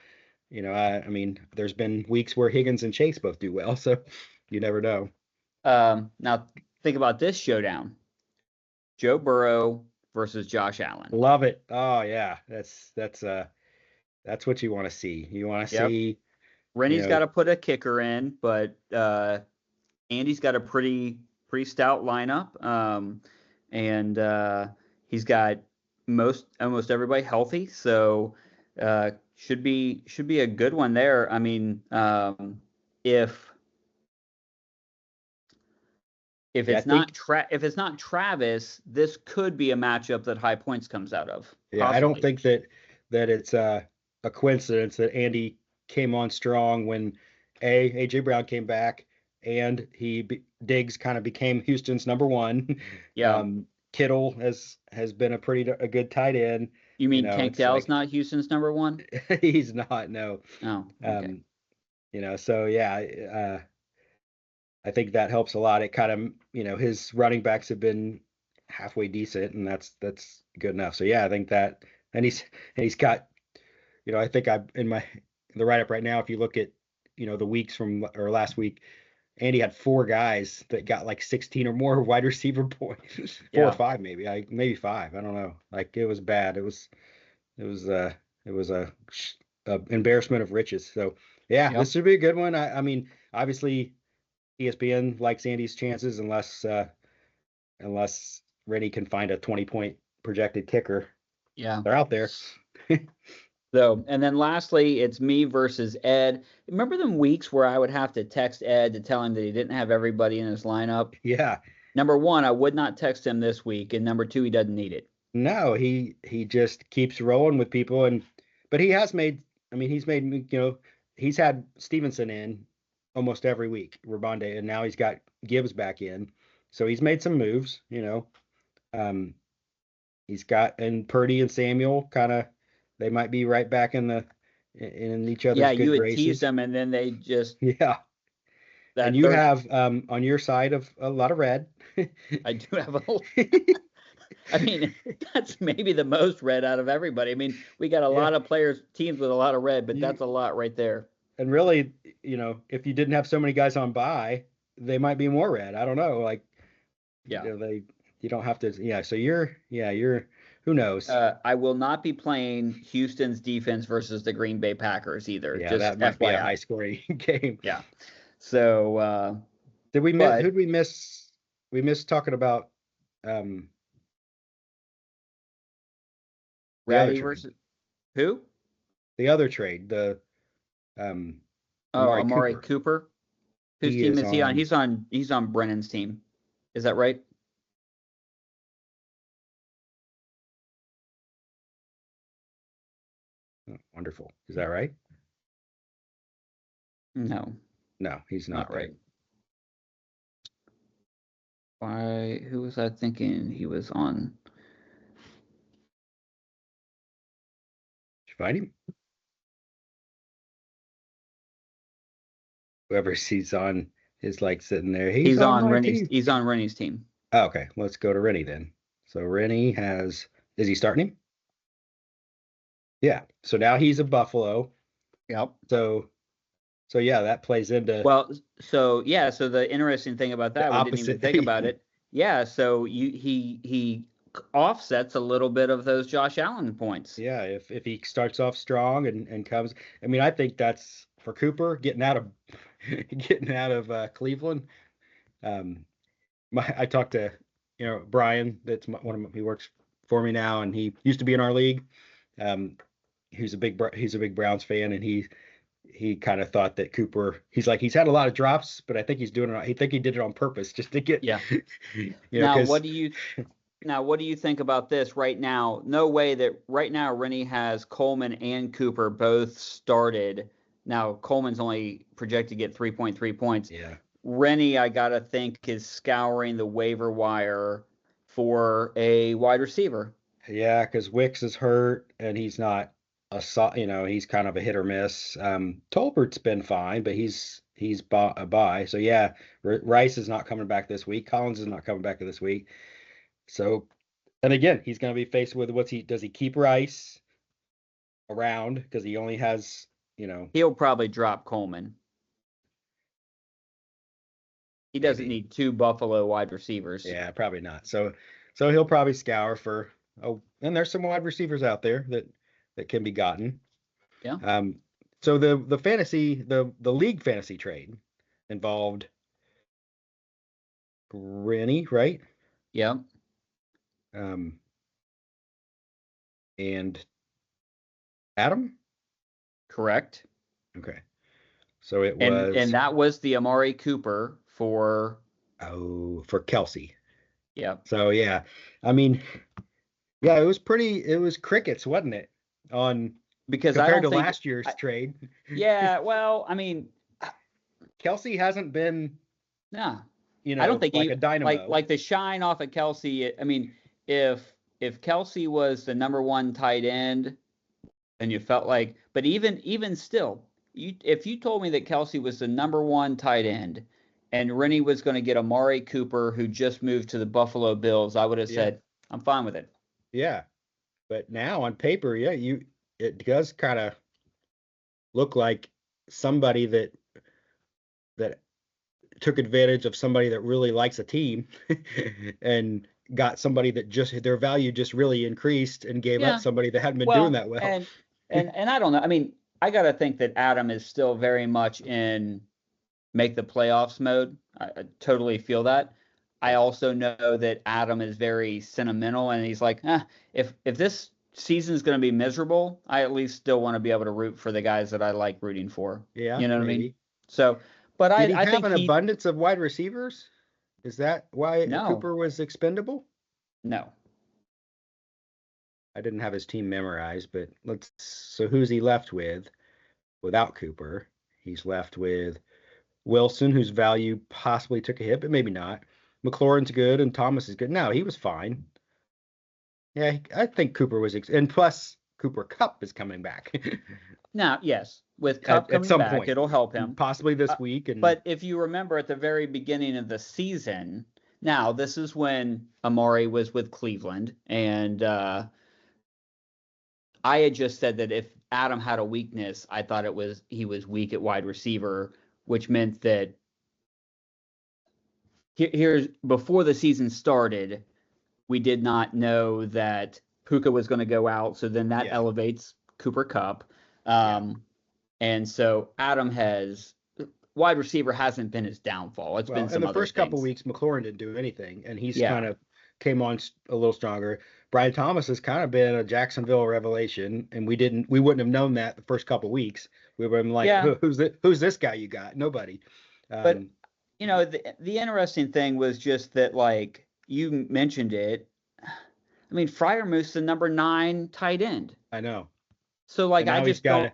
Speaker 2: I mean, there's been weeks where Higgins and Chase both do well, so you never know.
Speaker 1: Now think about this showdown: Joe Burrow versus Josh Allen.
Speaker 2: Love it. Oh yeah, that's what you want to see. You want to
Speaker 1: Yep.
Speaker 2: see.
Speaker 1: Rennie's got to put a kicker in, but Andy's got a pretty stout lineup, and he's got almost everybody healthy, so should be a good one there. I mean, if it's if it's not Travis, this could be a matchup that High Points comes out of.
Speaker 2: Yeah, possibly. I don't think that it's a coincidence that Andy came on strong when AJ Brown came back and Diggs kind of became Houston's number one.
Speaker 1: Yeah.
Speaker 2: Kittle has been a good tight end.
Speaker 1: You mean Tank Dell's not Houston's number one?
Speaker 2: He's not, no.
Speaker 1: Oh, okay.
Speaker 2: So yeah, I think that helps a lot. It kind of, his running backs have been halfway decent, and that's good enough. So yeah, I think that, and he's got, I think I'm in the write up right now. If you look at, the weeks or last week, Andy had 4 guys that got like 16 or more wide receiver points, 4 or 5 maybe, maybe 5. I don't know. Like it was bad. It was a embarrassment of riches. So yeah, This should be a good one. I mean, obviously ESPN likes Andy's chances unless Rennie can find a 20-point projected kicker.
Speaker 1: Yeah,
Speaker 2: they're out there.
Speaker 1: So, and then lastly, it's me versus Ed. Remember them weeks where I would have to text Ed to tell him that he didn't have everybody in his lineup?
Speaker 2: Yeah.
Speaker 1: Number one, I would not text him this week, and number 2, he doesn't need it.
Speaker 2: No, he just keeps rolling with people, but he has made. I mean, he's had Stevenson in almost every week, Rabonde, and now he's got Gibbs back in, so he's made some moves. He's got and Purdy and Samuel kind of. They might be right back in each other's good graces. Yeah,
Speaker 1: you would tease them, and then they just
Speaker 2: And you have on your side of a lot of red.
Speaker 1: I do have a. I mean, that's maybe the most red out of everybody. I mean, we got a lot of teams with a lot of red, but that's a lot right there.
Speaker 2: And really, if you didn't have so many guys on bye, they might be more red. I don't know. Like, you don't have to. Yeah. So you're. Who knows?
Speaker 1: I will not be playing Houston's defense versus the Green Bay Packers either.
Speaker 2: Yeah, that might be a high-scoring game.
Speaker 1: Yeah. So
Speaker 2: who'd we miss? We missed talking about
Speaker 1: Rowdy versus who?
Speaker 2: The other trade, the
Speaker 1: Amari Cooper. Whose team is he on? He's on Brennan's team. Is that right?
Speaker 2: Oh, wonderful. Is that right?
Speaker 1: No,
Speaker 2: he's not
Speaker 1: right. Why? Who was I thinking he was on?
Speaker 2: Did you find him? Whoever he's on is like sitting there.
Speaker 1: He's on Rennie's. He's on Rennie's team.
Speaker 2: Oh, okay, let's go to Rennie then. So Rennie is he starting him? Yeah. So now he's a Buffalo.
Speaker 1: Yep.
Speaker 2: So yeah, that plays into.
Speaker 1: Well, so the interesting thing about that, we didn't even think about it. Yeah. So he offsets a little bit of those Josh Allen points.
Speaker 2: Yeah. If he starts off strong and comes, I mean, I think that's for Cooper getting out of Cleveland. I talked to Brian. That's he works for me now, and he used to be in our league. He's a big Browns fan, and he kind of thought that Cooper. He's had a lot of drops, but I think he's doing it. He think he did it on purpose just to get.
Speaker 1: Yeah. Now what do you think about this right now? No way that right now Rennie has Coleman and Cooper both started. Now Coleman's only projected to get 3.3 points.
Speaker 2: Yeah.
Speaker 1: Rennie, I gotta think, is scouring the waiver wire for a wide receiver.
Speaker 2: Yeah, because Wicks is hurt and he's not he's kind of a hit or miss. Tolbert's been fine, but he's a buy. So yeah, Rice is not coming back this week. Collins is not coming back this week. So, and again, he's going to be faced with does he keep Rice around because he only has,
Speaker 1: He'll probably drop Coleman. He doesn't need 2 Buffalo wide receivers.
Speaker 2: Yeah, probably not. So he'll probably scour for, and there's some wide receivers out there that can be gotten.
Speaker 1: Yeah.
Speaker 2: So the league fantasy trade involved Rennie, right?
Speaker 1: Yeah.
Speaker 2: And Adam?
Speaker 1: Correct.
Speaker 2: Okay. So it was,
Speaker 1: and that was the Amari Cooper for
Speaker 2: Kelce.
Speaker 1: Yeah.
Speaker 2: So yeah, I mean, yeah, it was crickets, wasn't it?
Speaker 1: Because
Speaker 2: compared to last year's trade.
Speaker 1: Yeah, well, I mean,
Speaker 2: Kelce hasn't been,
Speaker 1: I don't think
Speaker 2: like a dynamo.
Speaker 1: Like the shine off of Kelce. I mean, if Kelce was the number 1 tight end, and you felt like, but even still, if you told me that Kelce was the number 1 tight end, and Rennie was going to get Amari Cooper, who just moved to the Buffalo Bills, I would have said, I'm fine with it.
Speaker 2: Yeah, but now on paper, it does kind of look like somebody that took advantage of somebody that really likes a team and got somebody that just their value just really increased and gave up somebody that hadn't been doing that well.
Speaker 1: And I don't know. I mean, I got to think that Adam is still very much in make the playoffs mode. I totally feel that. I also know that Adam is very sentimental, and he's like, if this season's going to be miserable, I at least still want to be able to root for the guys that I like rooting for.
Speaker 2: Yeah,
Speaker 1: you know what I mean? So, but
Speaker 2: I think have an abundance of wide receivers. Is that why Cooper was expendable?
Speaker 1: No.
Speaker 2: I didn't have his team memorized, but so who's he left with without Cooper? He's left with Wilson, whose value possibly took a hit, but maybe not. McLaurin's good and Thomas is good. No, he was fine. Yeah, I think Cooper was, and plus Cooper Kupp is coming back.
Speaker 1: Now, yes, with Kupp coming back, point. It'll help him.
Speaker 2: Possibly this week.
Speaker 1: But if you remember at the very beginning of the season, now this is when Amari was with Cleveland, and I had just said that if Adam had a weakness, I thought he was weak at wide receiver, which meant that here's before the season started, we did not know that Puka was going to go out, so then that elevates Cooper Kupp. And so Adam wide receiver hasn't been his downfall. It's been some
Speaker 2: in the first couple weeks, McLaurin didn't do anything, and he's kind of came on a little stronger. Brian Thomas has kind of been a Jacksonville revelation, and we wouldn't have known that the first couple weeks. We would have been like, who's this guy you got? Nobody.
Speaker 1: But the interesting thing was just that, like you mentioned it. I mean, Freiermuth's the number 9 tight end.
Speaker 2: I know.
Speaker 1: So like I just don't.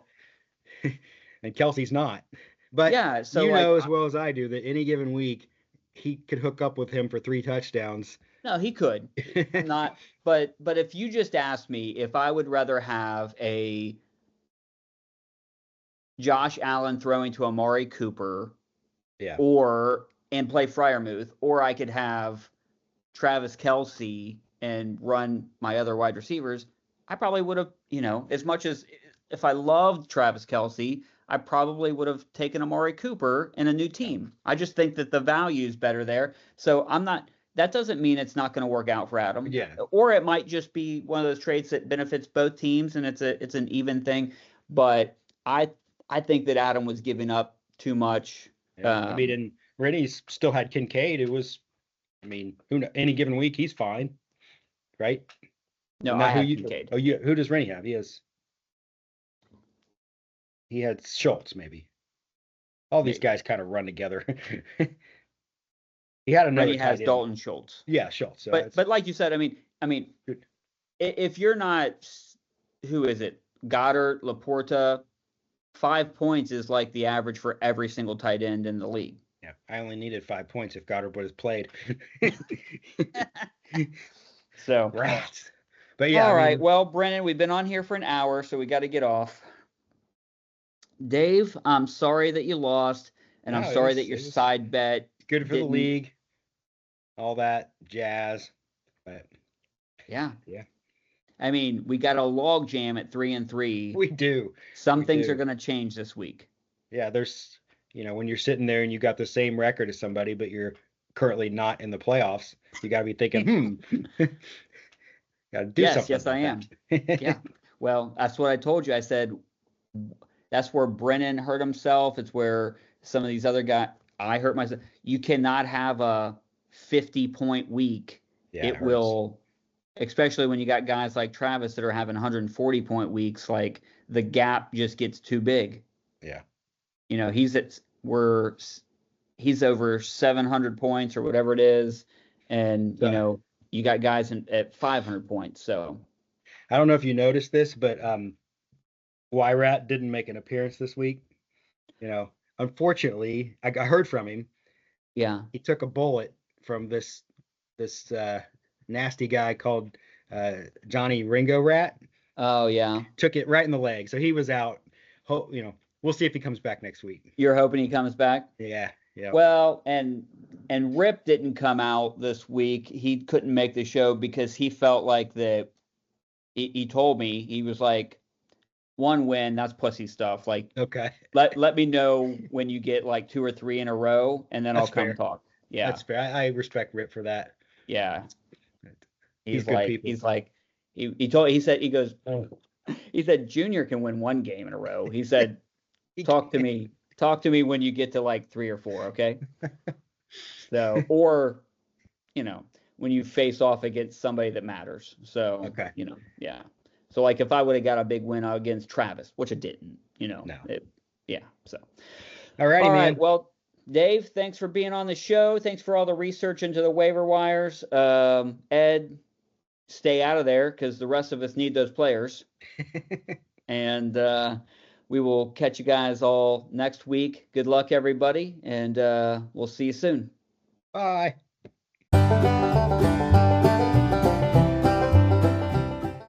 Speaker 2: And Kelce's not. But so as well as I do that any given week he could hook up with him for 3 touchdowns.
Speaker 1: No, he could. Not. But if you just asked me if I would rather have a Josh Allen throwing to Amari Cooper, and play Freiermuth, or I could have Travis Kelce and run my other wide receivers, I probably would have, as much as if I loved Travis Kelce, I probably would have taken Amari Cooper in a new team. I just think that the value is better there. So that doesn't mean it's not going to work out for Adam.
Speaker 2: Yeah.
Speaker 1: Or it might just be one of those trades that benefits both teams and it's an even thing. But I think that Adam was giving up too much.
Speaker 2: Yeah. And Rennie's still had Kincaid. It was, any given week he's fine, right?
Speaker 1: No, I have Kincaid.
Speaker 2: Who does Rennie have? He had Schultz, maybe. All these guys kind of run together. He had another.
Speaker 1: Rennie has Dalton Schultz.
Speaker 2: Yeah, Schultz. So
Speaker 1: but like you said, if you're not, who is it? Goddard, Laporta, 5 points is like the average for every single tight end in the league.
Speaker 2: Yeah, I only needed 5 points if Goddard would have played.
Speaker 1: So
Speaker 2: right. But yeah,
Speaker 1: All
Speaker 2: I
Speaker 1: right.
Speaker 2: mean,
Speaker 1: Well, Brennan, we've been on here for an hour, so we got to get off. Dave, I'm sorry that you lost, and I'm
Speaker 2: no,
Speaker 1: sorry that your
Speaker 2: it was
Speaker 1: side bet
Speaker 2: good for the
Speaker 1: didn't.
Speaker 2: league, all that jazz. But
Speaker 1: Yeah.
Speaker 2: yeah,
Speaker 1: I mean, we got a log jam at 3-3.
Speaker 2: we do.
Speaker 1: Some
Speaker 2: We
Speaker 1: things are
Speaker 2: do.
Speaker 1: going to change this week.
Speaker 2: Yeah, when you're sitting there and you got the same record as somebody, but you're currently not in the playoffs, you got to be thinking, got to do something
Speaker 1: Yes, I
Speaker 2: about
Speaker 1: am.
Speaker 2: that.
Speaker 1: Yeah. Well, that's what I told you. I said that's where Brennan hurt himself. It's where some of these other guys, I hurt myself. You cannot have a 50-point week.
Speaker 2: Yeah, it
Speaker 1: It
Speaker 2: hurts.
Speaker 1: will, especially when you got guys like Travis that are having 140-point weeks, like the gap just gets too big.
Speaker 2: Yeah.
Speaker 1: You know, he's over 700 points or whatever it is, and you got guys at 500 points. So
Speaker 2: I don't know if you noticed this, but Wyrat didn't make an appearance this week. Unfortunately, I heard from him.
Speaker 1: yeah.
Speaker 2: He took a bullet from this nasty guy called Johnny Ringo Rat.
Speaker 1: Oh yeah.
Speaker 2: Took it right in the leg, so he was out. We'll see if he comes back next week.
Speaker 1: You're hoping he comes back?
Speaker 2: Yeah.
Speaker 1: Well, and Rip didn't come out this week. He couldn't make the show because he felt like he told me, he was like, one win, that's pussy stuff. Like,
Speaker 2: okay,
Speaker 1: let me know when you get like 2 or 3 in a row, and then I'll come talk. Yeah,
Speaker 2: that's fair. I respect Rip for that.
Speaker 1: Yeah,
Speaker 2: he's good people.
Speaker 1: He said Junior can win 1 game in a row. He said, talk to me when you get to like 3 or 4, okay? So, or when you face off against somebody that matters. So,
Speaker 2: okay.
Speaker 1: Yeah. So, like, if I would have got a big win against Travis, which I didn't,
Speaker 2: No.
Speaker 1: So.
Speaker 2: All right, man.
Speaker 1: Well, Dave, thanks for being on the show. Thanks for all the research into the waiver wires. Ed, stay out of there because the rest of us need those players. And we will catch you guys all next week. Good luck, everybody, and we'll see you soon.
Speaker 2: Bye.